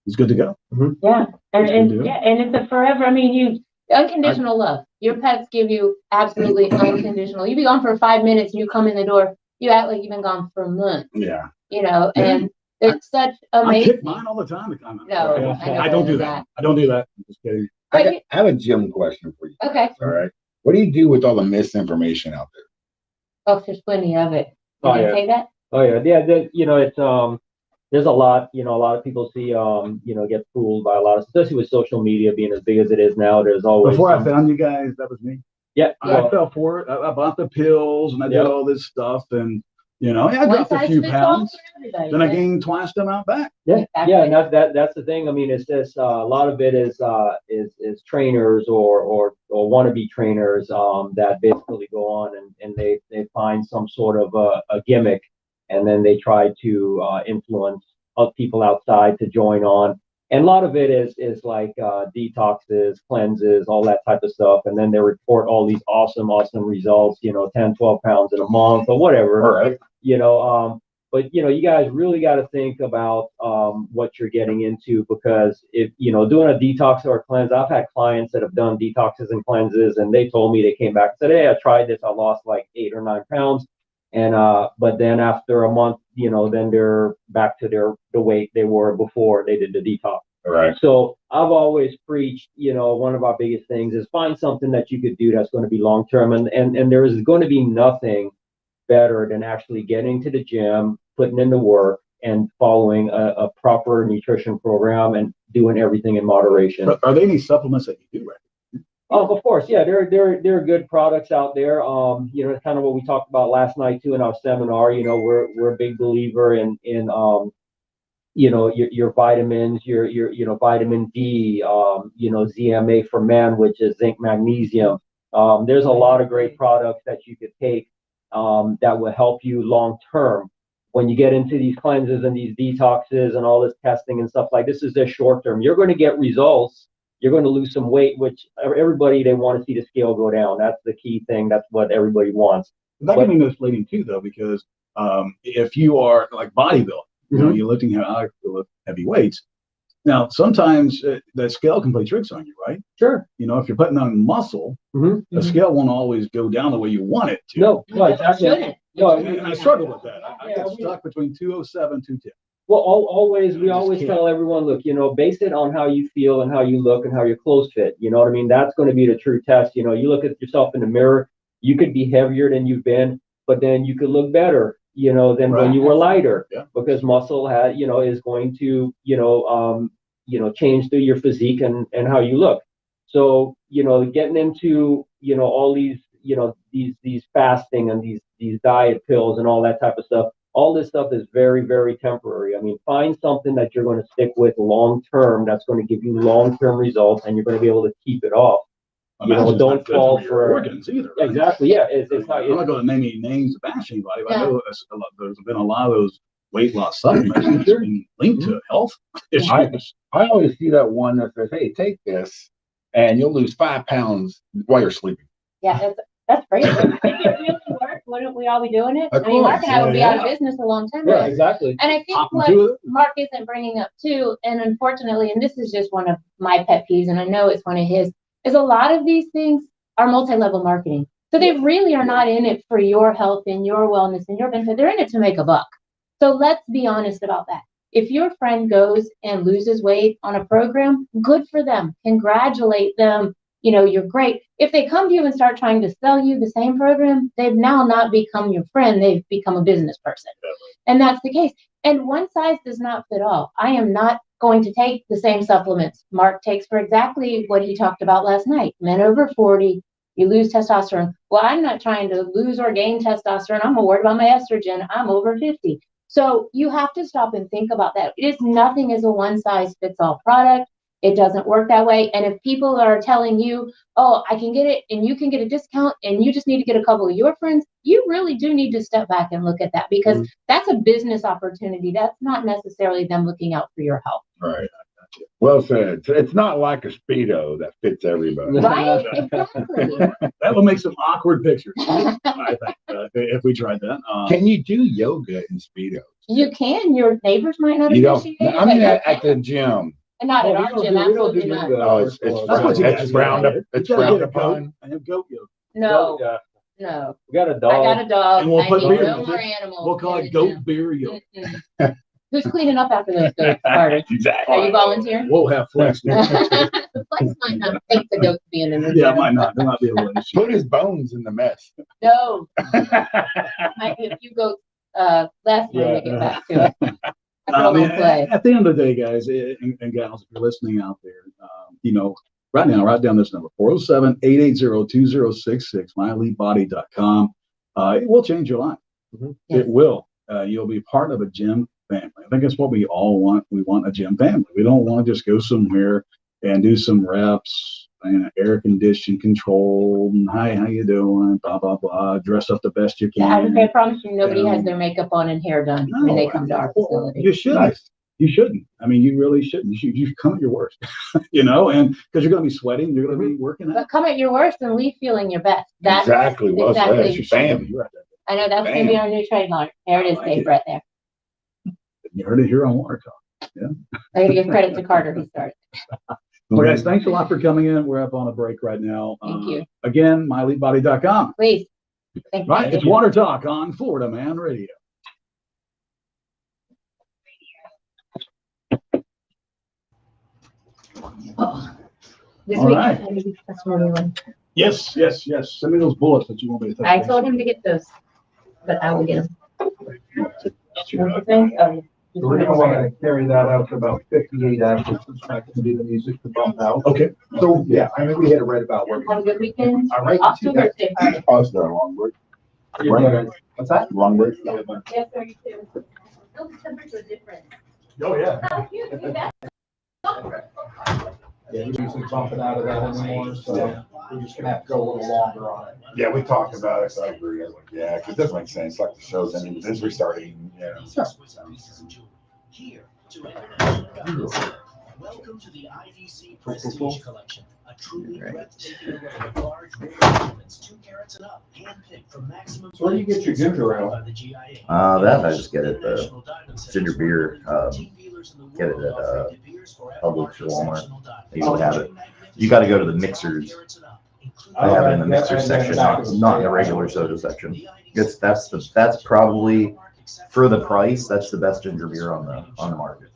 He's good to go. Yeah. And do it. it's a forever. I mean, unconditional love. Your pets give you absolutely unconditional. You be gone for 5 minutes and you come in the door, you act like you've been gone for months, Yeah. and it's such I amazing. pick mine all the time. No, I don't do that. I don't do that. I'm just kidding. But I have a gym question for you. okay. All right. What do you do with all the misinformation out there? Oh, there's plenty of it. You Oh, can yeah. say that? Oh yeah, it's there's a lot, a lot of people see get fooled by a lot of, especially with social media being as big as it is now. There's always Before I some- found you guys, that was me. Yeah. I fell for it. I bought the pills and I did Yeah. all this stuff, and I One dropped a size few fits all pounds. for everybody, Then I right? gained twice the amount back. Yeah, Exactly. yeah, and that's the thing. I mean, it's just a lot of it is trainers or wannabe trainers that basically go on and they find some sort of a gimmick, and then they try to influence people outside to join on. And a lot of it is like detoxes, cleanses, all that type of stuff, and then they report all these awesome results. 10, 12 pounds in a month or whatever. All right. But you guys really got to think about what you're getting into, because if doing a detox or a cleanse, I've had clients that have done detoxes and cleanses, and they told me they came back and said, "Hey, I tried this, I lost like 8 or 9 pounds," and but then after a month, then they're back to the weight they were before they did the detox. All right. So I've always preached, one of our biggest things is find something that you could do that's going to be long term, and there is going to be nothing better than actually getting to the gym, putting in the work, and following a proper nutrition program and doing everything in moderation. But are there any supplements that you do recommend? Oh, of course, yeah, there are good products out there. It's kind of what we talked about last night too in our seminar. We're a big believer in your vitamins, your vitamin D, ZMA for men, which is zinc, magnesium. There's a lot of great products that you could take that will help you long term. When you get into these cleanses and these detoxes and all this testing and stuff like this is just short term. You're going to get results. You're going to lose some weight, which everybody, they want to see the scale go down. That's the key thing. That's what everybody wants. That can be misleading too, though, because if you are like bodybuilding, you're lifting heavy weights. Now, sometimes that scale can play tricks on you, right? Sure. If you're putting on muscle, the scale won't always go down the way you want it to. No, exactly. Shouldn't. No, And I struggle with that. I get stuck between 207, 210. Well, we I always just tell everyone, look, base it on how you feel and how you look and how your clothes fit. You know what I mean? That's going to be the true test. You look at yourself in the mirror, you could be heavier than you've been, but then you could look better, than when you were lighter, because muscle is going to, change through your physique and how you look. So, getting into, all these, these fasting and these diet pills and all that type of stuff, all this stuff is very, very temporary. I mean, find something that you're going to stick with long term that's going to give you long term results, and you're going to be able to keep it off. Don't fall for organs either. Right? Exactly. Yeah. It's I'm not going to name any names to bash anybody, but I know there's been a lot of those weight loss supplements that's been linked to health issues. I always see that one that says, "Hey, take this, and you'll lose 5 pounds while you're sleeping." Yeah, that's great. If it really worked, wouldn't we all be doing it? Of I mean, Mark course. and I would be out of Yeah. business a long time Yeah, ago. exactly. And I think Hop what into it. Mark isn't bringing up too, and unfortunately, and this is just one of my pet peeves, and I know it's one of his, is a lot of these things are multi-level marketing. So they really are not in it for your health and your wellness and your benefit. They're in it to make a buck. So let's be honest about that. If your friend goes and loses weight on a program, good for them. Congratulate them. You're great. If they come to you and start trying to sell you the same program, they've now not become your friend. They've become a business person. And that's the case. And one size does not fit all. I am not going to take the same supplements Mark takes for exactly what he talked about last night. Men over 40, you lose testosterone. Well, I'm not trying to lose or gain testosterone. I'm worried about my estrogen. I'm over 50. So you have to stop and think about that. It is nothing as a one size fits all product. It doesn't work that way. And if people are telling you, oh, I can get it and you can get a discount and you just need to get a couple of your friends, you really do need to step back and look at that, because that's a business opportunity. That's not necessarily them looking out for your health. Right. Well said. It's not like a Speedo that fits everybody. Right? Exactly. That will make some awkward pictures, I think, if we tried that. Can you do yoga in Speedos? You can. Your neighbors might not You don't. appreciate it. I mean, but at the gym. not at our gym, absolutely yoga. not. Oh, it's frowned up. It's frowned upon. I have goat yoga. No, Yeah. no. We got a I dog. got a dog. And we'll I put need beer no in more it. animals. We'll call in it the goat gym. beer yoga. Mm-mm. Who's cleaning up after those goats, Carter? Exactly. Are you volunteering? We'll have flex. The Flex might not take the goats being in the Yeah, gym. might not. There might be a little issue. Put his bones in the mess. No, might be a few goats left when we get back to it. That's I all mean, we'll play. at the end of the day, guys and gals, if you're listening out there, right now, write down this number, 407-880-2066, myelitebody.com. It will change your life. Mhm. It will. You'll be part of a gym family. I think that's what we all want. We want a gym family. We don't want to just go somewhere and do some reps and air conditioned control. And, hi, how you doing? Blah, blah, blah. Dress up the best you can. I promise you, nobody has their makeup on and hair done when they come to our facility. You shouldn't. You shouldn't. I mean, you really shouldn't. You come at your worst, and because you're going to be sweating, you're going to be working out. But come at your worst and leave feeling your best. That's Exactly. Well, exactly. that's your family. I know that's going to be our new trademark. There it is, Dave, right there. You heard it here on Water Talk. Yeah. I got to give credit to Carter who started. Well, guys, thanks a lot for coming in. We're up on a break right now. Thank you. Again, myelitebody.com. Please. Thank you. Right, it's Water Talk on Florida Man Radio. This All week, right. that's what we want. Yes. Send me those bullets that you want me to take. I told him to get those, but I will get them. We're gonna wanna carry that out to about 58 hours. It's not gonna be the music to bump out. Okay. So, yeah, I mean, we had it right about where. Have a good weekend. All right. Off to Thursday party. Oh, it's not a long break. What's that? Long break. Yes, sir, you too. No, the temperature is different. Oh, yeah. Oh, you do that. Yeah, we usually bumping out of that anymore, so we're just gonna have to go a little longer on it. Yeah, we talked about it, so I agree. I was like, yeah, because it doesn't make sense. Like the show's ending, but it's restarting, Here to International Guns. Welcome to the IDC Prestige Collection, a truly breathtaking array of large rare diamonds, 2 carats and up, handpicked from maximum. So where do you get your ginger ale? by the GIA. That I just get it, ginger beer, get it at, Publix or Walmart. They usually have it. You gotta go to the mixers. I have it in the mixer section, not in the regular soda section. That's probably, for the price, that's the best ginger beer on the market.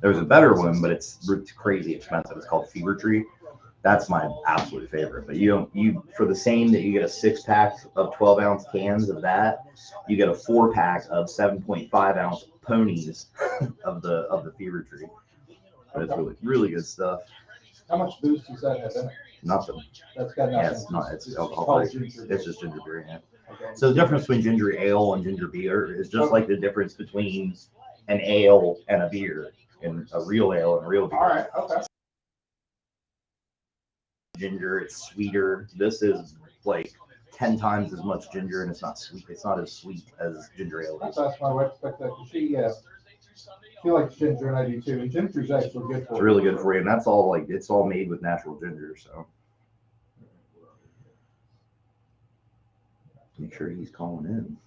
There's a better one, but it's crazy expensive. It's called Fever Tree. That's my absolute favorite. But you for the same that you get a 6-pack of 12-ounce cans of that, you get a 4-pack of 7.5-ounce ponies of the Fever Tree. But it's really good stuff. How much booze does that have in it? Nothing. That's got nothing. Yeah, it's alcohol free. It's just ginger beer. Yeah. So the difference between ginger ale and ginger beer is just like the difference between an ale and a beer, and a real ale and a real beer. All right, okay. Ginger, it's sweeter. This is like 10 times as much ginger, and it's not sweet. It's not as sweet as ginger ale is. That's my wife expect that. She likes ginger, and I do too. And ginger's actually good for you. It's really good for you, and that's all it's all made with natural ginger. So make sure he's calling in.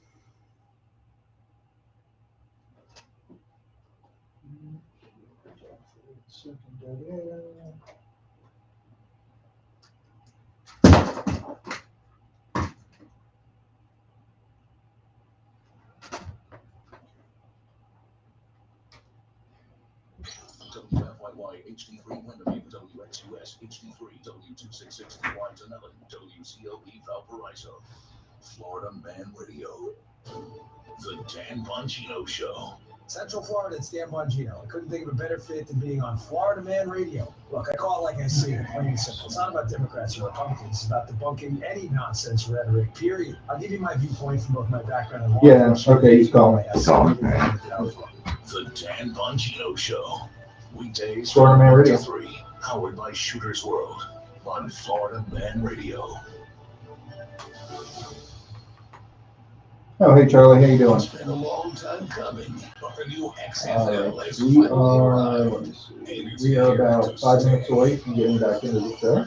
WFYY HD3 Windermere, WXUS HD3 W266 Wine Dunellen, WCOE Valparaiso, Florida Man Radio, The Dan Bongino Show. Central Florida, it's Dan Bongino. I couldn't think of a better fit than being on Florida Man Radio. Look, I call it like I see it, plain and simple. It's not about Democrats or Republicans. It's about debunking any nonsense rhetoric, period. I'll give you my viewpoint from both my background and law enforcement. Okay, he's calling. The Dan Bongino Show. Weekdays Florida Man Radio. 3, powered by Shooter's World on Florida Man Radio. Oh, hey Charlie, how you doing? It's been a long time coming, but the new XFL is we are about 5 minutes away from getting back into the show.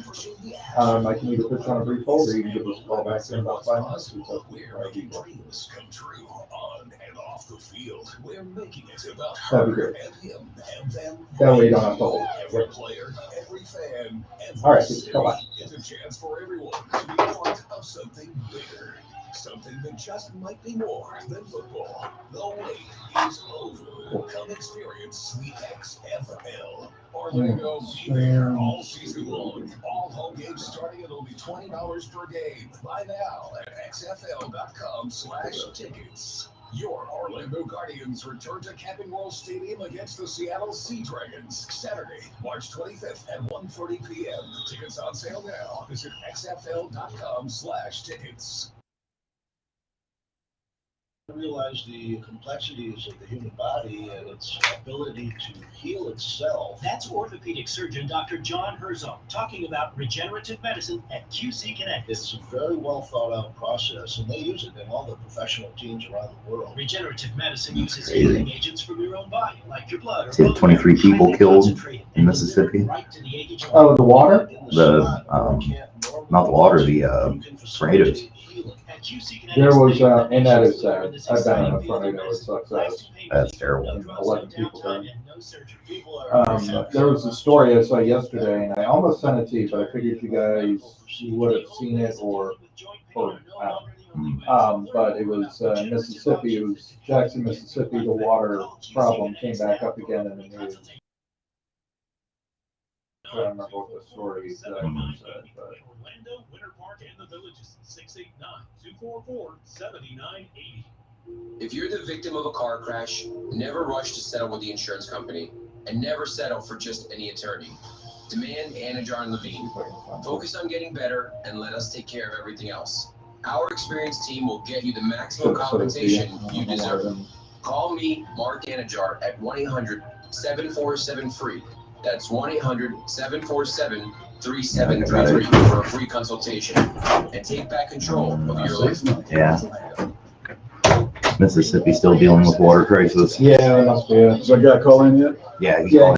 I can either put you on a brief hold, or you can give us a call back in about 5 minutes. We're making dreams come true on and off the field. We're making it about That'd be her great. and him and them. That way you don't have to hold. Every player, every fan, every All right, city come on. is a chance for everyone to be part of something bigger. Something that just might be more than football. The wait is over. Come experience the XFL. Orlando be there all season long. All home games starting at only $20 per game. Buy now at xfl.com/tickets. Your Orlando Guardians return to Camping World Stadium against the Seattle Sea Dragons Saturday, March 25th at 1:30 p.m. Tickets on sale now. Visit xfl.com/tickets. Realize the complexities of the human body and its ability to heal itself. That's orthopedic surgeon Dr. John Herzog talking about regenerative medicine at QC Connect. It's a very well thought out process, and they use it in all the professional teams around the world. Regenerative medicine uses healing agents from your own body, like your blood. See, 23 people killed in Mississippi. Oh, the water? Not the water, the tornadoes. There was, and that is sad. I've been in a tornado, it sucks ass. That's terrible. 11 people died. There was a story I saw yesterday, and I almost sent it to you, but I figured you guys would have seen it or but it was Mississippi. It was Jackson, Mississippi. The water problem came back up again in the news. I don't remember what the story exactly said, but. Orlando, Winter Park, and the Villages, 689-244-7980. If you're the victim of a car crash, never rush to settle with the insurance company, and never settle for just any attorney. Demand Anajar and Levine. Focus on getting better and let us take care of everything else. Our experienced team will get you the maximum compensation you deserve. Call me, Mark Anajar, at 1-800-747-FREE. That's 1-800-747-3733 for a free consultation and take back control of your life. Yeah. Mississippi still dealing with water crisis. Yeah, it must be it. Has that guy called in yet? Yeah, he's calling.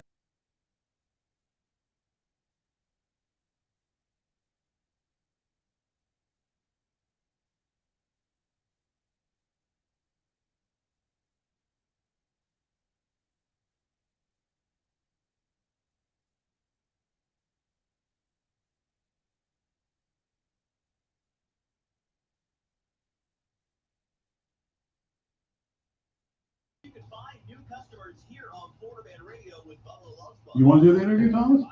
You want to do the interview, Thomas?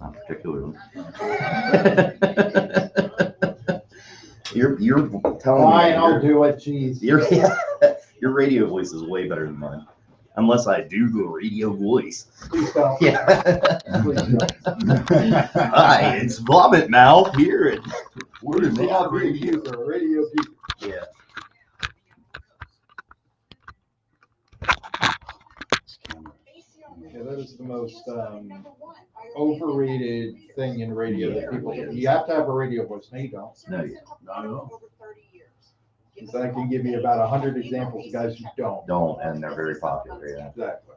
Not particularly. You're telling me. Fine, I'll do it, jeez. Your radio voice is way better than mine. Unless I do the radio voice. Please don't. Yeah. Please don't. Hi, it's Vomit now here at Word of Mouth Radio. Radio people. Yeah. Yeah, that is the most overrated thing in radio that people do. You have to have a radio voice. No, you don't. No, not at all. Because I can give you about 100 examples of guys who don't. Don't, and they're very popular, yeah. Exactly.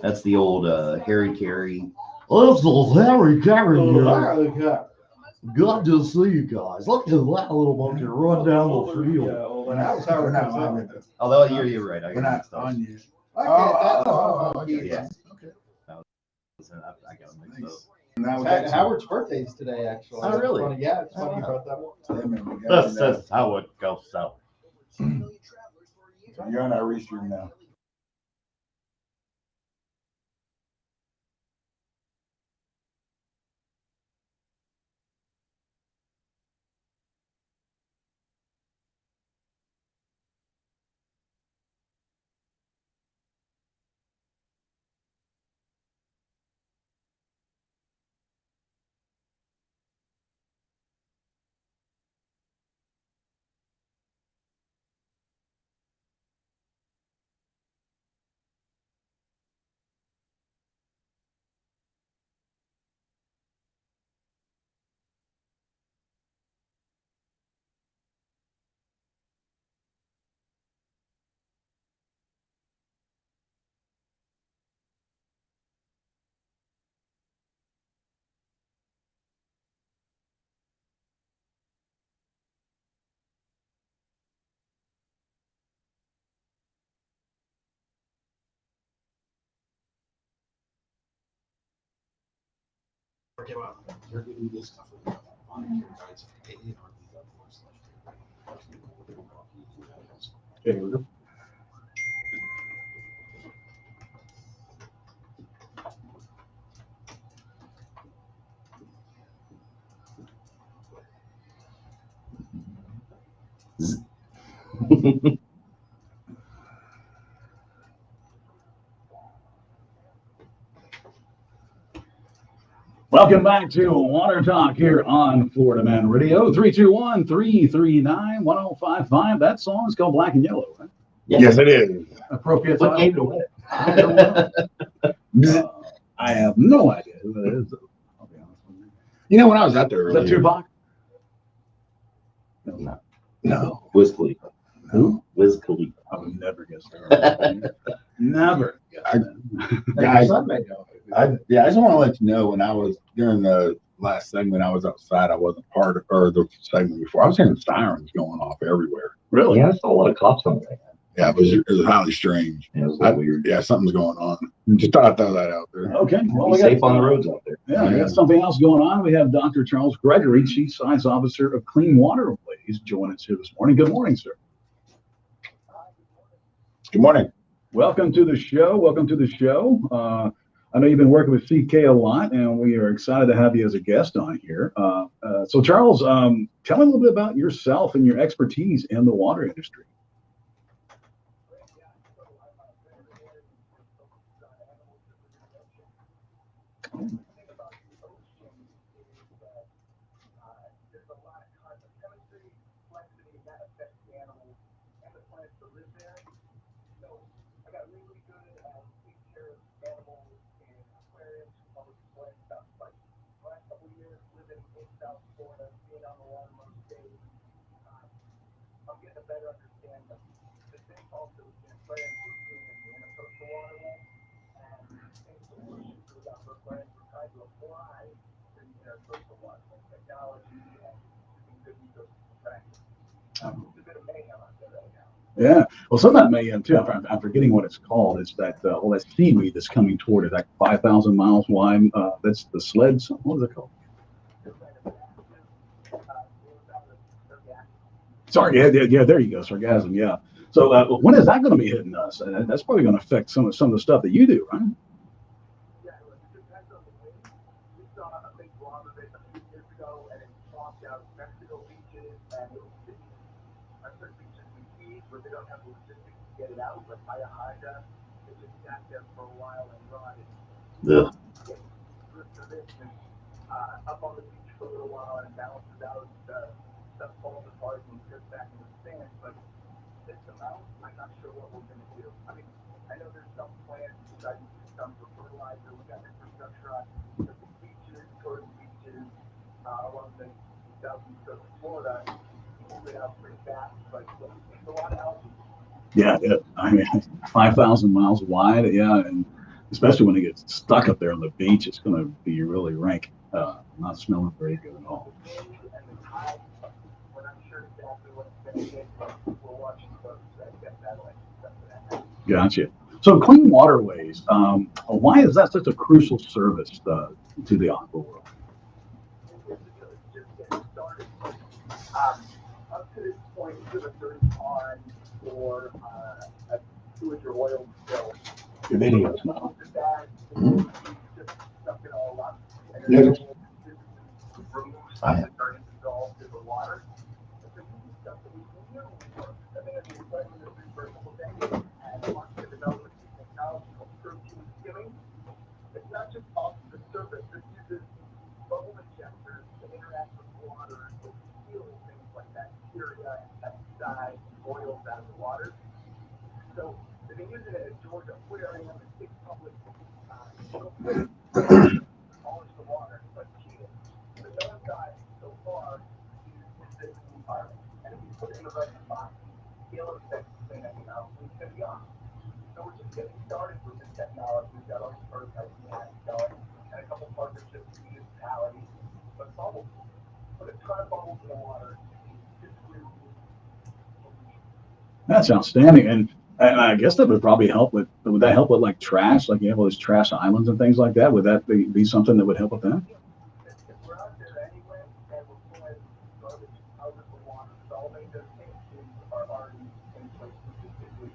That's the old Harry Carey. Oh, it's old Harry Carey here. Good to see you guys. Look at that little monkey run down the field. Yeah, well, that was how we're not. Although you're right. I We're got not mixed up. on you. Okay, Yeah. Okay. I got mixed up. Howard's birthday is today, actually. Oh, really? Funny. Yeah, it's funny about that one. That's how it goes south. You're on our restream now. Okay, we're good. Welcome back to Water Talk here on Florida Man Radio. 321-339-1055. That song is called Black and Yellow, right? Yes, it is. Appropriate What title. gave it away? I have no idea who that is. I'll be honest with you. You know, when I was out there Is that earlier. Tupac? No. Wiz Khalifa. Who? Wiz Khalifa. I would never guess that. Never. Guys, I just want to let you know when I was during the last segment, I was outside. I wasn't part of or the segment before. I was hearing sirens going off everywhere. Really? Yeah, I saw a lot of cops on there. Yeah, it was highly strange. Yeah, it was a little weird. Yeah, something's going on. Just thought I'd throw that out there. Okay. Well, Be we safe got, on the roads out there. yeah, we got something else going on. We have Dr. Charles Gregory, Chief Science Officer of Clean Waterways, joining us here this morning. Good morning, sir. Good morning. Welcome to the show. Welcome to the show. I know you've been working with CK a lot, and we are excited to have you as a guest on here. So, Charles, tell me a little bit about yourself and your expertise in the water industry. Yeah. Well, some of that mayhem too. I'm forgetting what it's called. It's that all that seaweed that's coming toward it, like 5,000 miles wide. That's the sleds. What is it called? Sorry. Yeah. There you go. Sargassum. Yeah. So when is that going to be hitting us? And that's probably going to affect some of the stuff that you do, right? The Yeah. I mean, 5,000 miles wide. Yeah, and especially when it gets stuck up there on the beach, it's going to be really rank. Not smelling very good at all. Gotcha. So clean waterways, why is that such a crucial service to the aqua world? Up to this point, you have a third pond for a sewage or oil spill. Your videos now. Yes. I have. It's not just off the surface. This uses bubble injectors to interact with water and steal things like bacteria and pesticides and oils out of the water. So they've been using it at Georgia Aquarium and six public polish the water, but cheating. The downside so far is this environment. And if you put it in the right spot, scale effect thing, it's going to be on. So we're just getting started with this technology. We've got our prototype going and a couple partnerships with municipalities. But bubbles, put a ton of bubbles in the water. That's outstanding. And I guess that would probably help with, would that help with like trash? Like you have all those trash islands and things like that. Would that be something that would help with that? If we're out there anyway and we're pulling garbage out of the water, solving those things are already in place specifically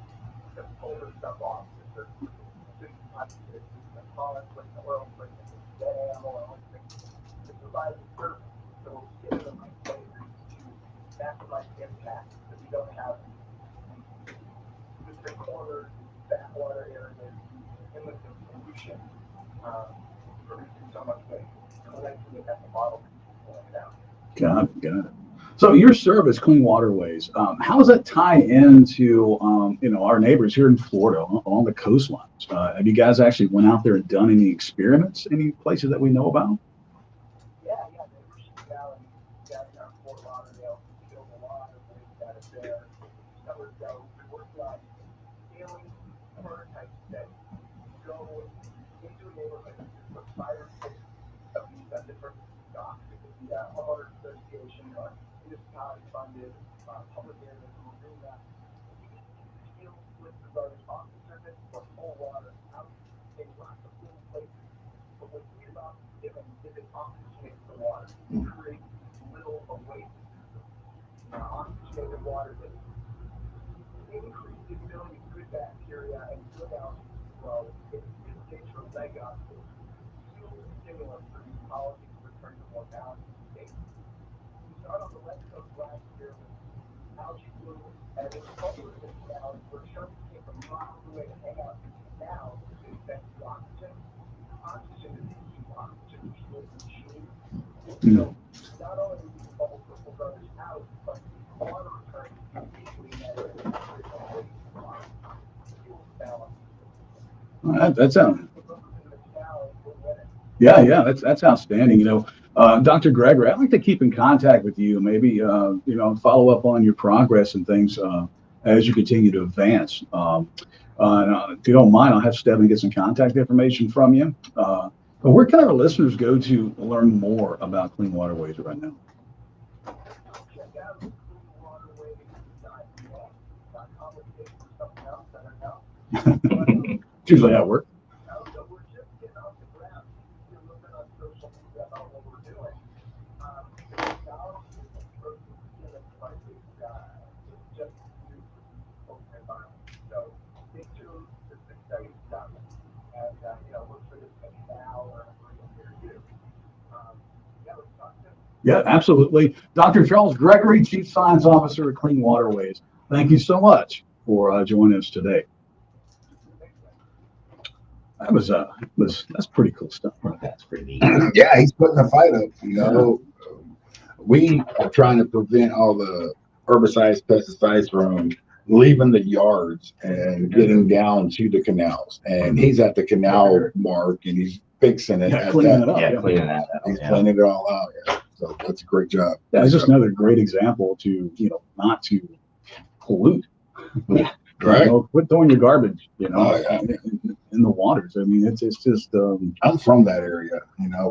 to pull the stuff off. It's a pollen, like the oil, like the dead animal, and all things to provide the service. So we're getting the right places to maximize the impact that we don't have the corners, backwater areas, inlets of pollution. producing so much waste. Eventually, at the bottom, down. Got it. So your service, Clean Waterways, how does that tie into, our neighbors here in Florida along the coastlines? Have you guys actually went out there and done any experiments, any places that we know about? Yeah, Neighbors Valley, down in Fort Lauderdale, killed a lot of waste out of there. Several ago, we worked on scaling prototypes that go into a neighborhood and put 5 or 6 of these different docks. It could be a homeowner association or municipality funded, public areas who are doing that. We can steal with the garbage off the surface or pull water out in lots of little places. But what's weird about skimming is it oxygenates the water and creates little oases. Oxygenated water that increase the ability of good bacteria and good algae to grow. It's nature leg up. It's fuel stimulus for these policies to return to more balanced state. We started on the West Coast last year with algae bloom and it's over in the canals where sharks came from miles away to hang out. Now, they invest the oxygen. Oxygen is the key oxygen fuel machine. So, not only do these bubble crystal garbage out, but water returns immediately in that area. That sounds. Yeah, that's outstanding. Dr. Gregory, I'd like to keep in contact with you. Maybe follow up on your progress and things as you continue to advance. If you don't mind, I'll have Stephanie get some contact information from you. But where can our listeners go to learn more about Clean Waterways right now? It's usually how it works. Yeah, absolutely. Dr. Charles Gregory, Chief Science Officer at Clean Waterways. Thank you so much for joining us today. That's pretty cool stuff. That's pretty neat. Yeah, he's putting the fight up. We are trying to prevent all the herbicides, pesticides from leaving the yards and getting down to the canals. And he's at the canal mark and he's fixing it. Cleaning it up. Cleaning that up. He's cleaning it all out. Yeah. So that's a great job. Yeah, it's just another great example to, not to pollute. Yeah. Right. Quit throwing your garbage, in the waters. I mean, it's just. I'm from that area,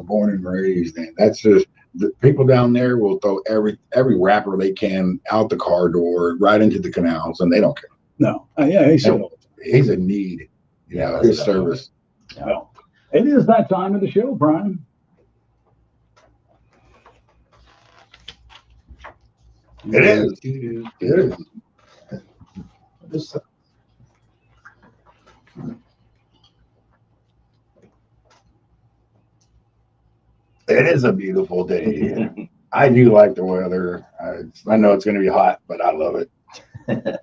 born and raised, and that's just the people down there will throw every wrapper they can out the car door right into the canals, and they don't care. No, he's a need, his service. Well, it is that time of the show, Brian. It is. It is a beautiful day. I do like the weather. I know it's going to be hot, but I love it. I'm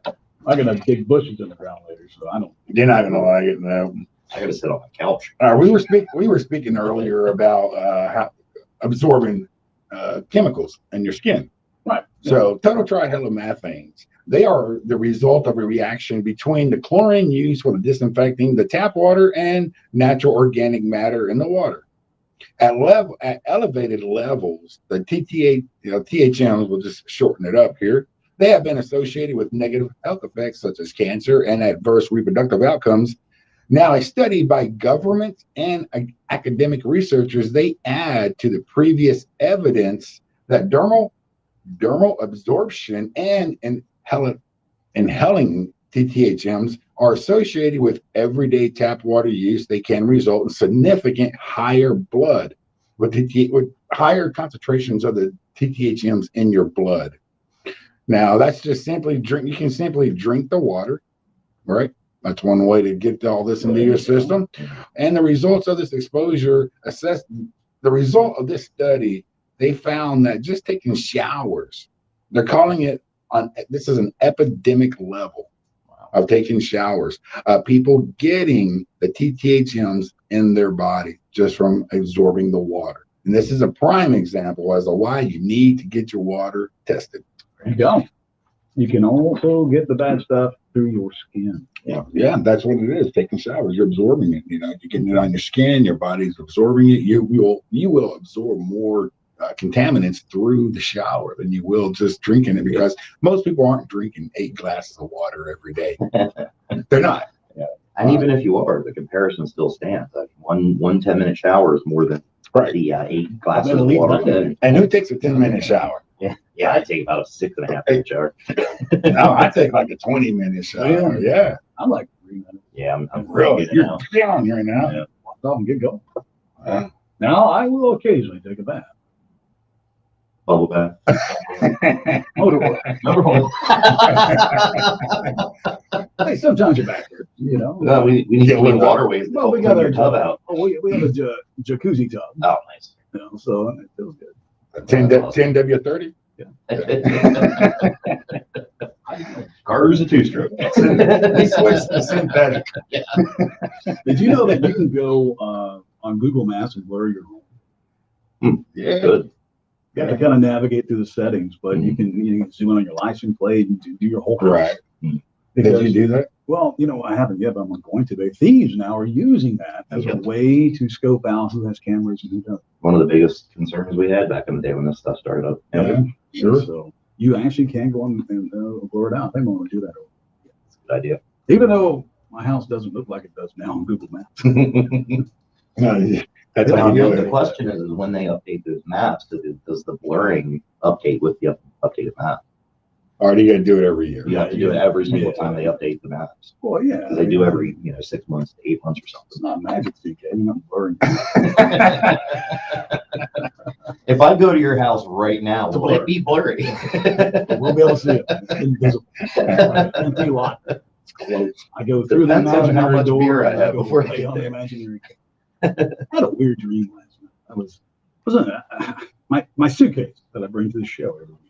going to have big bushes in the ground later, so I don't. You're not going to like it, no. I got to sit on my couch. We were speaking earlier about how absorbing chemicals in your skin. Right. So total trihalomethanes, they are the result of a reaction between the chlorine used for disinfecting the tap water and natural organic matter in the water. At elevated levels, the THMs, we'll just shorten it up here, they have been associated with negative health effects such as cancer and adverse reproductive outcomes. Now, a study by government and academic researchers, they add to the previous evidence that dermal absorption and inhaling THMs are associated with everyday tap water use. They can result in significant higher blood with higher concentrations of the THMs in your blood. Now, that's just simply drink. You can simply drink the water, right? That's one way to get all this into your system. And the results of this exposure the result of this study, they found that just taking showers, they're calling it this is an epidemic level. of taking showers, people getting the TTHMs in their body just from absorbing the water. And this is a prime example as to why you need to get your water tested. There you go. You can also get the bad stuff through your skin. Yeah, that's what it is. Taking showers, you're absorbing it. You're getting it on your skin. Your body's absorbing it. You will absorb more contaminants through the shower than you will just drinking it, because most people aren't drinking 8 glasses of water every day. They're not. And even if you are, the comparison still stands. Like one 10-minute shower is more than the 8 glasses of water a day. And who takes a 10-minute shower? Yeah, I take about a 6.5-minute shower. No, I take like a 20-minute shower. Yeah. I like 3 minutes. Yeah, I'm Really? getting out. You're down right now. Yeah. Walk off and get going. Now, I will occasionally take a bath. Bubble bath. Motor oil. Hey, sometimes you're backward, No, we need to clean waterways. Well, we got our tub out. Oh, we have a jacuzzi tub. Oh, nice. So it feels good. 10W30? Carter's a 2-stroke. He switched to synthetic. Did you know that you can go on Google Maps and blur your home? Yeah. Good. You have to kind of navigate through the settings, but you can zoom in on your license plate and do your whole house. Right. Did you do that? Well, I haven't yet, but I'm going to. But thieves now are using that as a way to scope out who has cameras and who doesn't. One of the biggest concerns we had back in the day when this stuff started up. Yeah, sure. So you actually can go and blur it out. They want to do that. That's a good idea. Even though my house doesn't look like it does now on Google Maps. No, that's Now, how you do the it. question is when they update those maps, does the blurring update with the updated map? Or do you got to do it every year? You have to do it every single time they update the maps. Well, yeah. Because they do every 6 months to 8 months or something. It's not magic, CK. You're not blurring. If I go to your house right now, will it be blurry? We'll be able to see it. It's invisible. Empty lot. It's close. I go through the Depends on how imaginary much door. beer I and have go before I lay get on the there. imaginary. I had a weird dream last night. My suitcase that I bring to the show every week.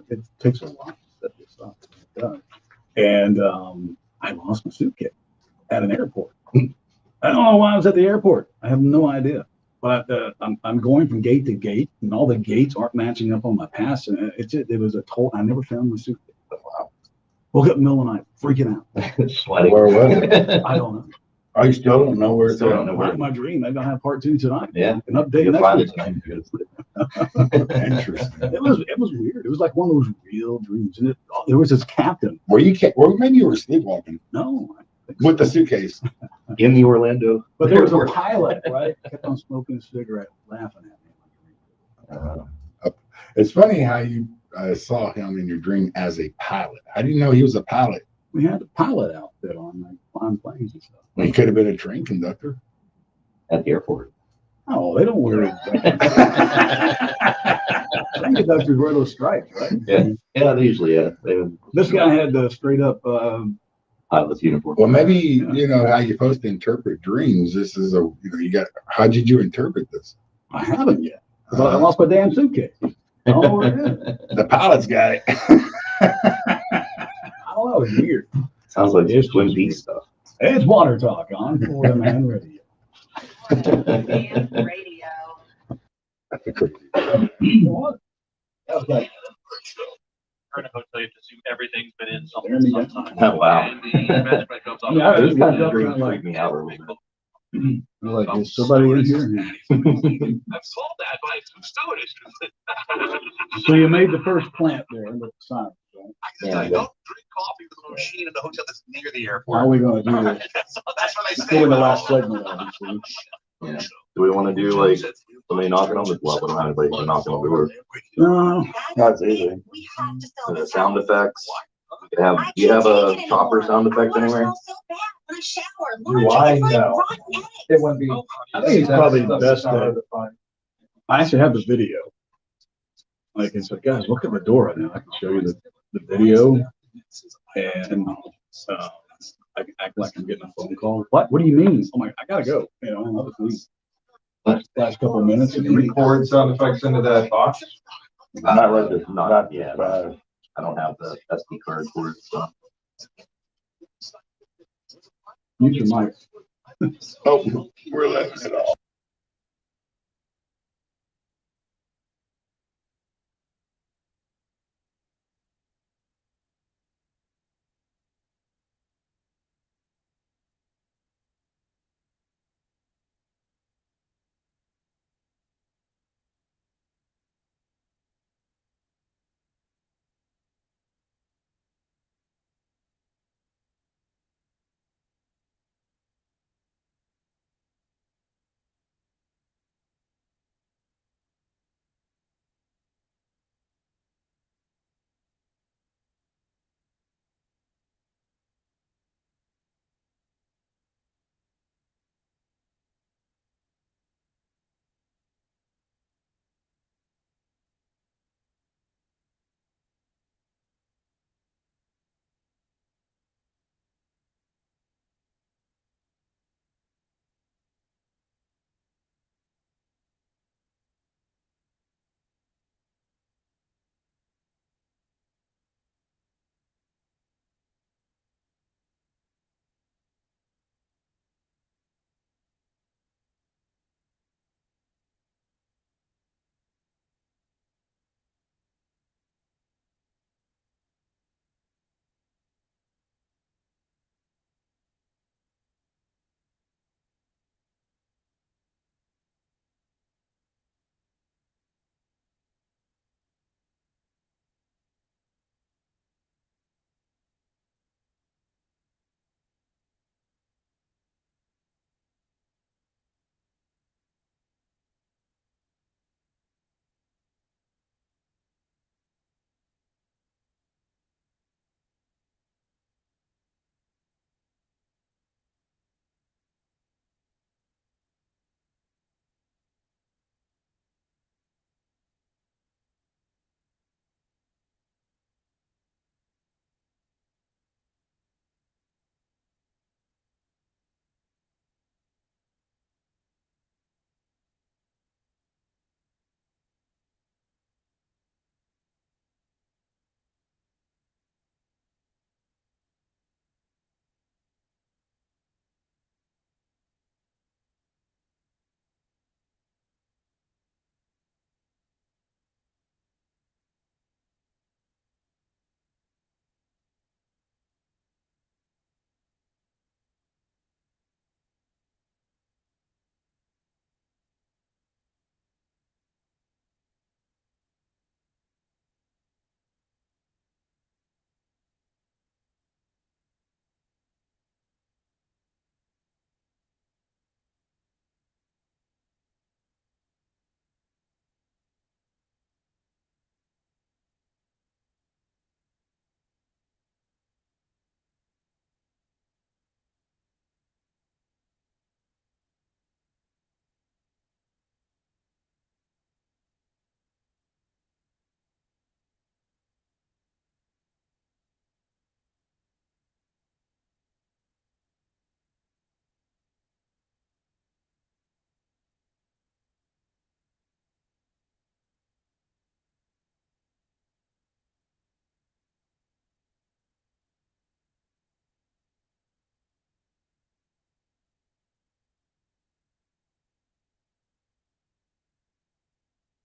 It takes a while to set this up. It does. And I lost my suitcase at an airport. I don't know why I was at the airport. I have no idea. But I'm going from gate to gate, and all the gates aren't matching up on my pass. And it was a total. I never found my suitcase. Wow. Woke up in the middle of the night, freaking out. Sweating. Where was it? I don't know. I still don't know where it's Still don't know where. My dream. Maybe I'll have part 2 tonight. Yeah. An update You'll next find week. it tonight. Interesting. It was weird. It was like one of those real dreams. And there was this captain. Maybe you were sleepwalking No. with the suitcase. In the Orlando. But there was a airport. pilot, right? Kept on smoking a cigarette, laughing at me. It's funny how you saw him in your dream as a pilot. How do you know he was a pilot? We had a pilot outfit on, like flying planes and stuff. He could have been a train conductor. At the airport. Oh, they don't wear it. Train conductors wear those stripes, right? Yeah, they usually, This guy had the straight up. pilot's uniform. Well, maybe you know how you're supposed to interpret dreams. This is how did you interpret this? I haven't yet. I lost my damn suitcase. Oh, yeah. The pilot's got it. I don't know. It's weird. Sounds like just Twin Peaks stuff. It's Water Talk on Florida Man Radio. That's a crazy. What? That was like, We're in a hotel, you have to assume everything's been in There you go. sometime. Oh, wow. And the management comes off. Yeah, Those it's kind got of dreams like- freak me out a little bit. like, is somebody in here? I've solved that by some stewardess. So you made the first plant there with the sign, right? I don't drink coffee with a machine in the hotel that's near the airport. How are we going to do this? That's what I Let's say. do in the last segment, obviously. Yeah. Do we want to do like somebody knocking on the well? We don't have anybody knocking on the door. No, That's easy. Sound effects. You have, do you have a chopper sound effect anywhere? Do I know? It wouldn't be. I think it's probably best that I actually have the video. Like, it's like, guys, look at the door right now. I can show you the video, and I can act like I'm getting a phone call. What? What do you mean? I'm like, I gotta go. I'll just leave. Last couple of minutes. Can you record sound effects into that box? Not right this, not yet. I don't have the SD card for it, so. Mute your mic. Oh, we're letting it off.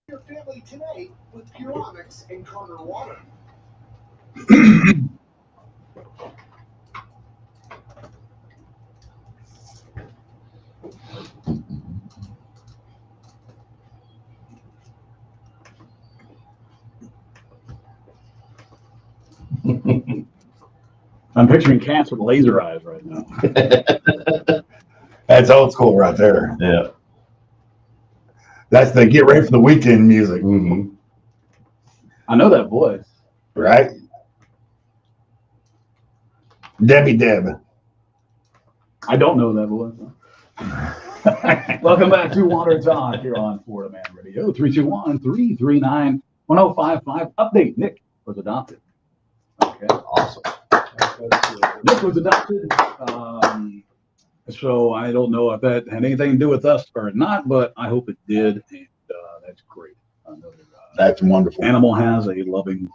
Your family today with Puromix and Carter Water. I'm picturing cats with laser eyes right now. That's old school right there. Yeah. That's the get ready for the weekend music. Mm-hmm. I know that voice. Right? Debbie Deb. I don't know that voice. Welcome back to Water Talk here on Florida Man Radio. 321-339-1055. Update. Nick was adopted. Okay. Awesome. Nick was adopted. So I don't know if that had anything to do with us or not, but I hope it did. And that's great. I know that, that's wonderful. Animal has a loving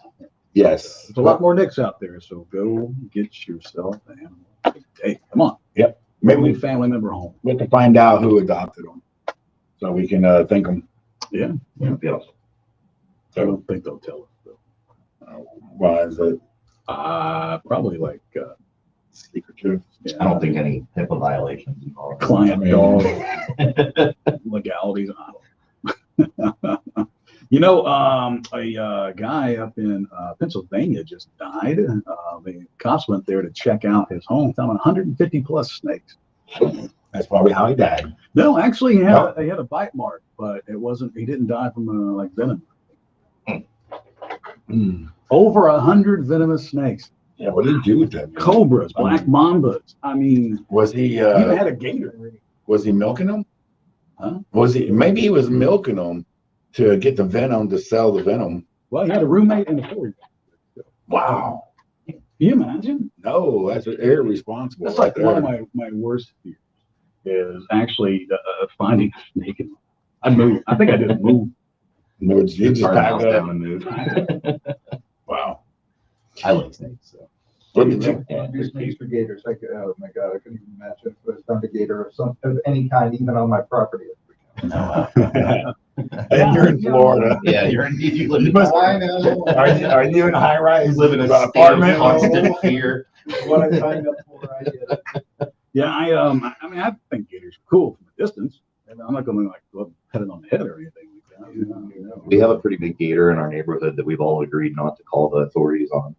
Yes. There's a lot more Nicks out there, so go get yourself an animal. Hey, come on. Yep. Maybe Maybe we family member home. we have to find out who adopted them, so we can thank them. Yeah. Yeah. I don't think they'll tell us though. Why is it? Probably like secretive. Yeah. I don't think any HIPAA violations involved. Client dog legalities. You know, a guy up in Pennsylvania just died. The cops went there to check out his home, found 150 plus snakes. That's probably how he died. No, actually, he had a bite mark, but it wasn't. He didn't die from like venom. Over 100 venomous snakes. Yeah, what did he do with that? Cobras, black mambas. I mean, was he? He even had a gator. Was he milking them? Huh? Was he? Maybe he was milking them to get the venom to sell the venom. Well, he had a roommate and a 4-year-old. Wow. Can you imagine? No, that's irresponsible. That's right like one of there. my worst fears is actually finding a snake. I moved. I think I just moved. No, you just Burn the pack house up. down and move. Wow. I like snakes. So. What did you? Snakes for gators. Oh my God, I couldn't even imagine if it was found a gator of any kind, even on my property. And you're in Florida. Yeah, you live in must- I know. Are you in a high rise? You live in a state of apartment? constant fear. What I signed up for, I did. Yeah, I mean, I think gators are cool from a distance. And I'm not going to like go up and pet it on the head or anything like that. You know. We have a pretty big gator in our neighborhood that we've all agreed not to call the authorities on.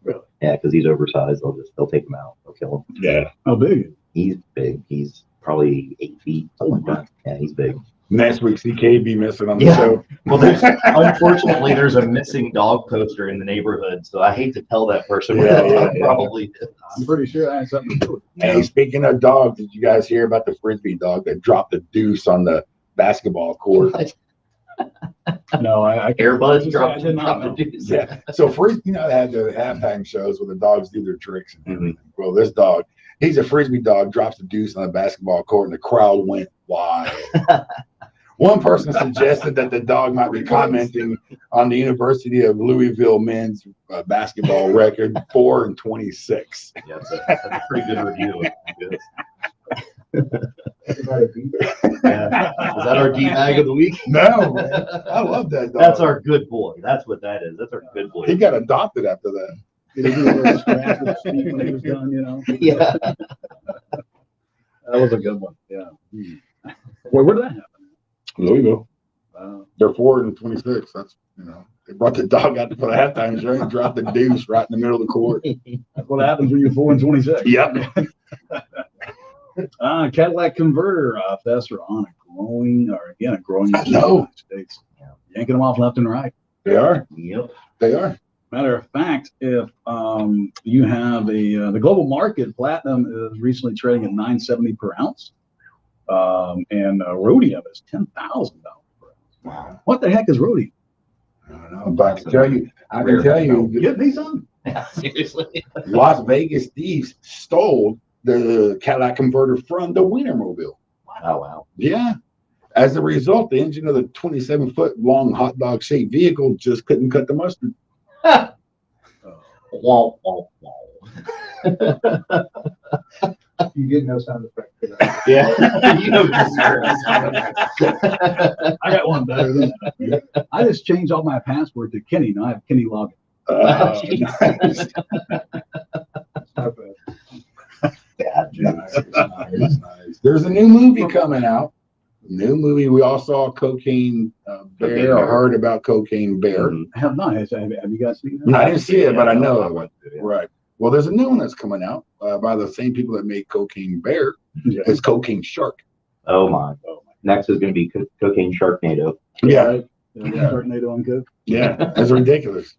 Really? Yeah, because he's oversized. They'll take him out. They'll kill him. Yeah. How big? He's big. He's probably 8 feet, something like that. Yeah, he's big. Next week, CK be missing on the Yeah. show. Well, unfortunately, there's a missing dog poster in the neighborhood, so I hate to tell that person. Yeah. Probably is. I'm pretty sure I had something to do with it. Hey, speaking of dogs, did you guys hear about the frisbee dog that dropped the deuce on the basketball court? No, I Airbuds I dropped did not know. the deuce. Yeah. So frisbee, they had the halftime shows where the dogs do their tricks and Mm-hmm. everything. Well, this dog, he's a frisbee dog, drops the deuce on the basketball court, and the crowd went wild. One person suggested that the dog might be commenting on the University of Louisville men's basketball record, 4-26. Yeah, that's a pretty good review. Everybody beat it. Yeah. Is that our D-bag of the week? No, I love that dog. That's our good boy. That's what that is. That's our good boy. He got adopted after that. Did he do a little scratch with his feet when he was done, you know? Yeah. That was a good one. Yeah. Well, where did that happen? Louisville. Wow. They're 4-26. That's, they brought the dog out for the halftime show and dropped the deuce right in the middle of the court. That's what happens when you're 4-26. Yep. Cadillac converter thefts are on a growing I in the know. United States. Yeah. Yanking them off left and right. They are. Yep. They are. Matter of fact, if you have the global market, platinum is recently trading at $9.70 per ounce, and rhodium is $10,000 per ounce. Wow. What the heck is rhodium? I don't know, but I can tell you, Get me some. Yeah, seriously. Las Vegas thieves stole the Cadillac converter from the Wienermobile. Oh, wow. Yeah. As a result, the engine of the 27-foot long hot dog shaped vehicle just couldn't cut the mustard. Wah, wah, wah. You get no sound effect for that. Yeah. You know, I got one better than that. I just changed all my password to Kenny. Now I have Kenny Logan. Nice. Not bad. bad Nice, nice. There's a new movie coming out. New movie. We all saw Cocaine Bear or heard about Cocaine Bear. I have not. Have you guys seen that? I didn't see it, but I know of it. Right. Well, there's a new one that's coming out by the same people that made Cocaine Bear. Yeah. It's Cocaine Shark. Oh my. Next is going to be Cocaine Sharknado. Yeah. Sharknado on Coke. Yeah. That's ridiculous.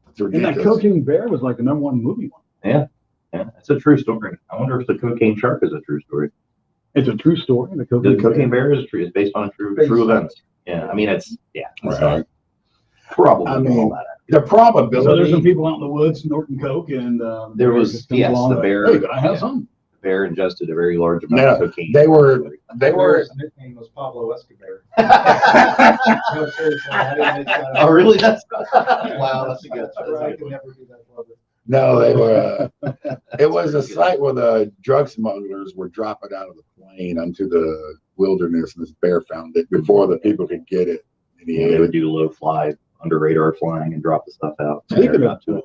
It's And ridiculous. that Cocaine Bear was like the #1 movie one. Yeah. Yeah. It's a true story. I wonder if the Cocaine Shark is a true story. It's a true story. The The Cocaine Bear is true. It's based on true events. Yeah. I mean, it's Right. probably I mean, all that. the So there's some probability. people out in the woods snorting coke, and There was just comes along the like, bear. Hey, can I have some? The bear ingested a very large amount No, of cocaine. they were. His nickname was Pablo Escobar. No, seriously, I didn't make that up. Oh, really? That's wow. That's a good. I That's could never do that clever. No, they were. It was a site where the drug smugglers were dropping out of the plane onto the wilderness, and this bear found it before the people could get it. And he Yeah, ate they it. would do low fly, under radar flying, and drop the stuff out. Speaking of sound,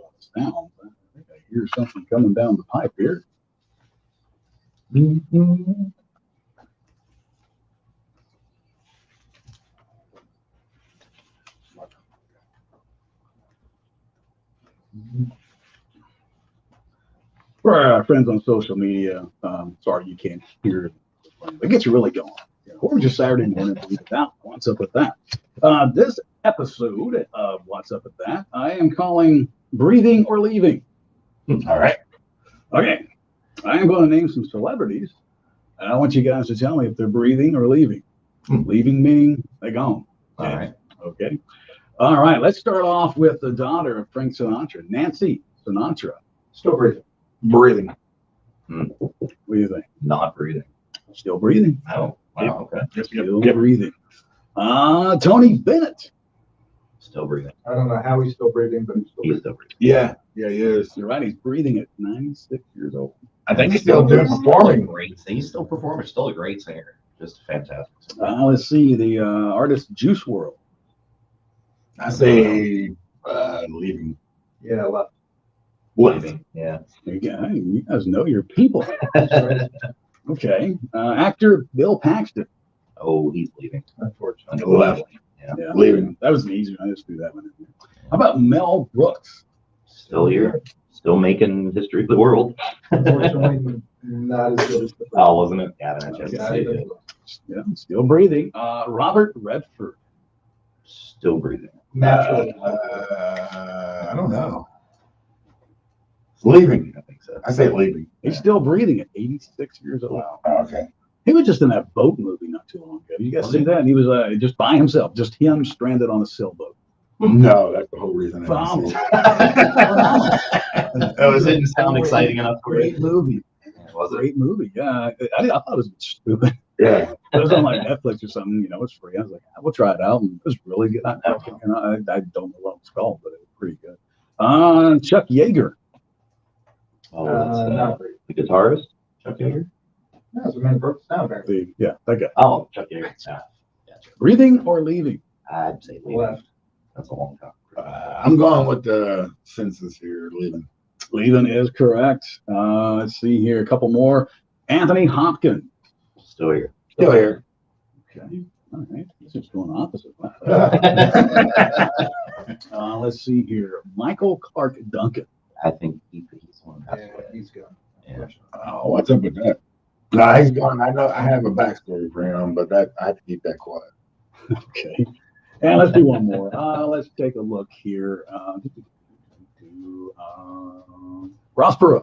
I think I hear something coming down the pipe here. For our friends on social media, sorry you can't hear it. It gets you really going. Or just Saturday morning, without What's Up With That? This episode of What's Up With That, I am calling Breathing or Leaving. All right. Okay. I am going to name some celebrities, and I want you guys to tell me if they're breathing or leaving. Leaving meaning they're gone. All right. Okay. All right. Let's start off with the daughter of Frank Sinatra, Nancy Sinatra. Still breathing. Breathing. What do you think? Not breathing. Still breathing. Oh, wow. Okay. Still breathing. Tony Bennett. Still breathing. I don't know how he's still breathing, but he's still He's breathing. still breathing. Yeah, he is. You're right. He's breathing at 96 years old. I think he's still doing performing. Great. He's still performing. Still a great singer. Just fantastic. Let's see. The artist Juice WRLD. I say leaving. Yeah, left. Leaving. Yeah. You guys know your people. Okay. Actor Bill Paxton. Oh, he's leaving. Unfortunately. Left. Yeah. Yeah, Leaving. That was an easy one. I just threw that one in there. How about Mel Brooks? Still here. Still making history of the world. Unfortunately, not as good as the Oh, wasn't it? Yeah, I didn't have a chance to Not see as it. good. Yeah, still breathing. Robert Redford. Still breathing. Naturally. I don't know. Leaving. I think so. I say leaving. He's still breathing at 86 years old. Okay. He was just in that boat movie not too long ago. You guys see that? And he was just by himself, just him stranded on a sailboat. No, that's the whole reason. I didn't see it. Oh, it didn't sound exciting enough for Great you. movie. Was it? Great movie. Yeah, I thought it was stupid. Yeah. It was on like Netflix or something. It's free. I was like, we'll try it out. And it was really good. I don't know what it's called, but it was pretty good. Chuck Yeager. Oh, that's not breathing. the guitarist? Chuck Yeager? Yeah, it's a man broke down there. Yeah, that guy. Oh, Chuck Yeager. Yeah. Gotcha. Breathing or leaving? I'd say leaving. Left. That's a long time. I'm going with the census here, leaving. Leaving is correct. Let's see here. A couple more. Anthony Hopkins. Still here. Still here. Okay. All right. This is going opposite. Let's see here. Michael Clark Duncan. I think he's one. Yeah, he's gone. Yeah. Oh, what's up with that? No, he's gone. I know I have a backstory for him, but that I have to keep that quiet. Okay. And let's do one more. Let's take a look here. Ross Perot.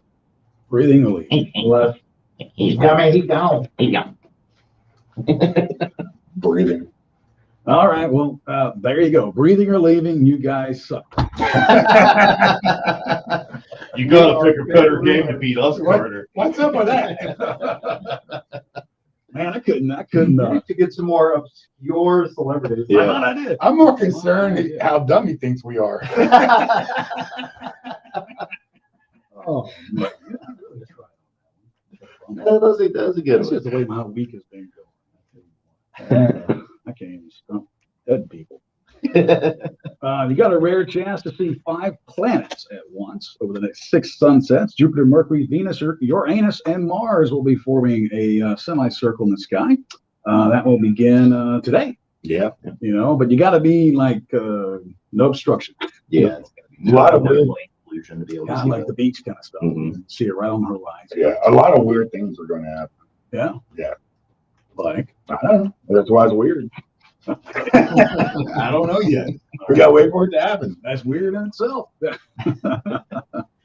Breathing or leaving? Left. He's coming. He's gone. He's gone. Breathing. All right. Well, there you go. Breathing or leaving, you guys suck. You gotta pick a better game to beat us, Carter. What's up with that? Man, I couldn't. You need to get some more obscure celebrities. I thought I did. I'm more concerned how dumb he thinks we are. Oh, man. That was a good That's one. just the way my week has been going. I can't even stump dead people. You got a rare chance to see 5 planets at once over the next 6 sunsets. Jupiter, Mercury, Venus, Uranus, and Mars will be forming a semicircle in the sky. That will begin today. Yeah. But you got to be like no obstruction. Yeah. A lot of weird, Illusion to be able to Kind see of like that. the beach kind of stuff. Mhm. See it right on the horizon. yeah, a lot of weird things are going to happen. Yeah. Yeah. Like. I don't know. That's why it's weird. I don't know yet. We got to wait for it to happen. That's weird in itself.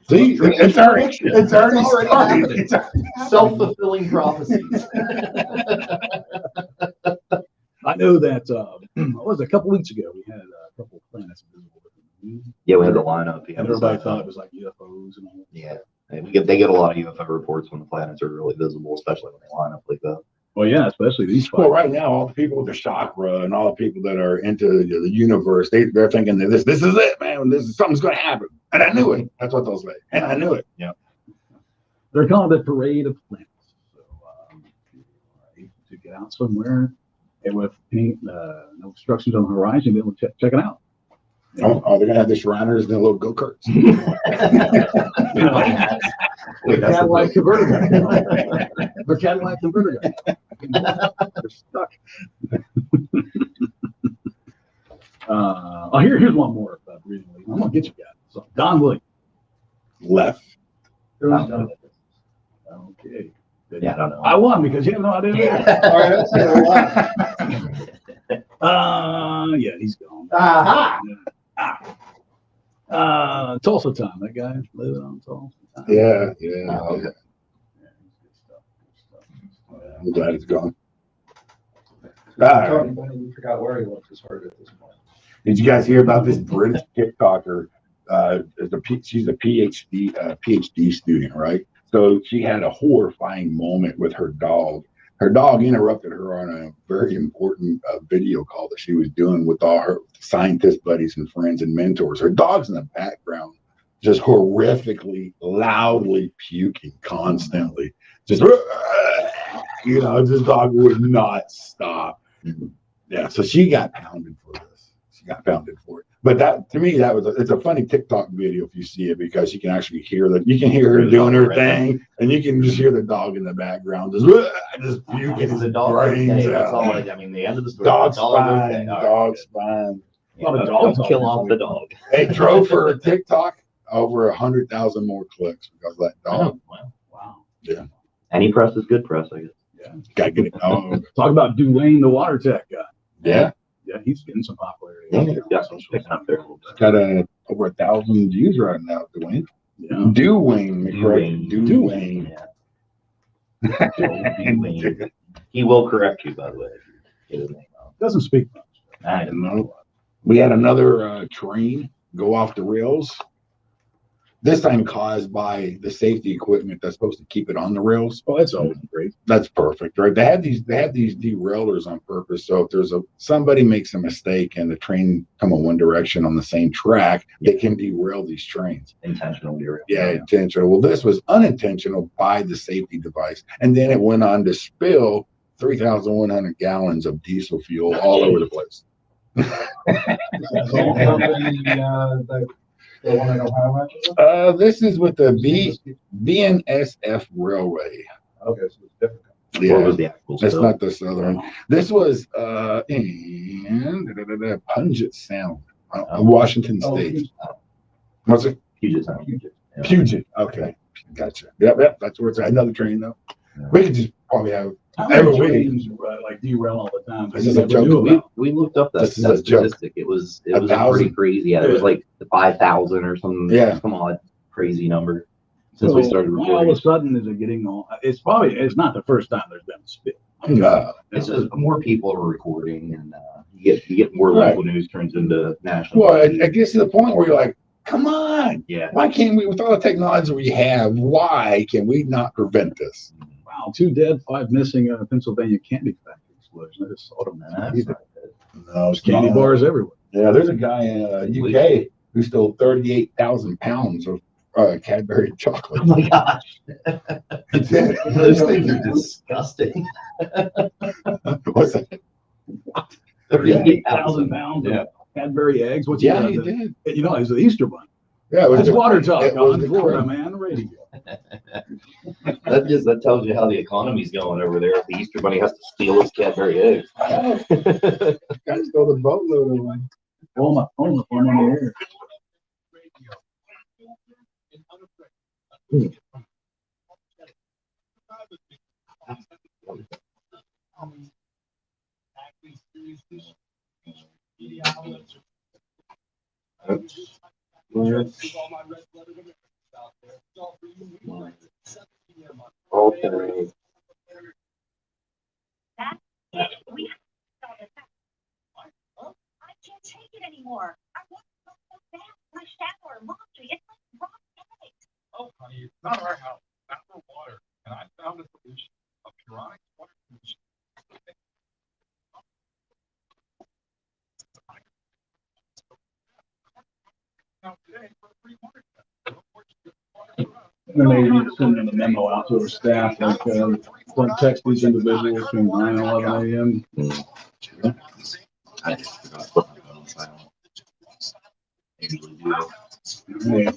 See, it's already started. It's already Self-fulfilling prophecies. I know that what was it, a couple weeks ago we had a couple of planets visible. Yeah, we had the lineup. Yeah, And everybody thought it was like UFOs and all that. Yeah. They get a lot of UFO reports when the planets are really visible, especially when they line up like that. Well, yeah, especially these. Well, right now, all the people with the chakra and all the people that are into the universe, they're thinking that this is it, man. Something's going to happen, and I knew it. That's what they'll say, and I knew it. Yeah. They're calling it the Parade of Planets. So, to get out somewhere and with any, no obstructions on the horizon, be able to check it out. Oh, they're gonna have the Shriners and the little go-karts. The Cadillac converter. The Cadillac converter. They're stuck. Here's one more recently. I'm gonna get you guys. So Don Williams left. Okay. Yeah, I don't know. I won because you have no idea. Yeah, he's gone. Tulsa Time, that guy living on Tulsa Time. Yeah. Okay. I'm glad it's gone. We forgot where he went to start at this point. Did you guys hear about this British TikToker? She's a PhD student, right? So she had a horrifying moment with her dog. Her dog interrupted her on a very important video call that she was doing with all her scientist buddies and friends and mentors. Her dog's in the background, just horrifically, loudly puking constantly. Just, this dog would not stop. Yeah, so she got pounded for this. She got pounded for it. But that, to me, it's a funny TikTok video if you see it, because you can actually hear her doing her thing, and you can just hear the dog in the background just puking. The dog okay. That's all. The end of the story. Dog's fine. Dog's fine. Don't kill off the dog. They drove for a TikTok over 100,000 more clicks because of that dog. Wow. Yeah. Any press is good press, I guess. Yeah. Gotta get it. Talk about Dwayne, the water tech guy. Yeah. Yeah, he's getting some popularity. Got some picking up there a little bit. Got over 1,000 views right now, Dwayne. Yeah. Dwayne. Yeah. He will correct you, by the way. If you get his name out. Doesn't speak much. I don't know. We had another train go off the rails. This time caused by the safety equipment that's supposed to keep it on the rails. Oh, that's always great. That's perfect, right? They have these derailleurs on purpose. So if somebody makes a mistake and the train come in one direction on the same track, they can derail these trains. Intentional derail. Yeah, intentional. Well, this was unintentional by the safety device. And then it went on to spill 3,100 gallons of diesel fuel all over the place. This is with the BNSF Railway. Okay, so it's different. Yeah, What was the actual that's spill? not the southern. This was in Puget Sound, Washington State. What's it? Puget Sound. Yeah. Puget. Okay, gotcha. Yep. That's where it's at. Another train though. Yeah. We could just probably have How many every week. trains like derail all the time? This is a joke. We looked up that This is a joke. statistic. It was 1,000? pretty crazy. Yeah, it was like 5,000 or some odd crazy number since we started Why all of a recording. sudden is it getting all? It's not the first time there's been a spill. It's just more people are recording, and you get more Right. local news turns into national. Well, it gets to the point where you're like, come on. Yeah. Why can't we, with all the technology we have, why can we not prevent this? Wow, 2 dead, 5 missing in a Pennsylvania candy factory explosion. I just saw them. That's not good. No, There's candy bars everywhere. Yeah, there's a guy in UK who stole 38,000 pounds of Cadbury chocolate. Oh my gosh. Those things are disgusting. What's that? 38,000 pounds Yeah. of Cadbury eggs. What's Yeah, he did. You know, it's the Easter bunny. Yeah, it was That's the- water talk it was on the Florida, cream. man. Radio. That tells you how the economy's going over there. If the Easter Bunny has to steal his Cadbury eggs. Guys stole the boatload of them. Hold up, I'm on the air. Okay. We I can't take it anymore. I want to go so bad. My shower, laundry, it's like rock. Oh, honey, not our house, not for water. And I found a solution, a Puronics water solution. Now today, for a free water test. And maybe sending a memo out to our staff, like, don't text these individuals between 9 and 11 a.m. I just forgot to put my phone on silent. I usually do. Yeah.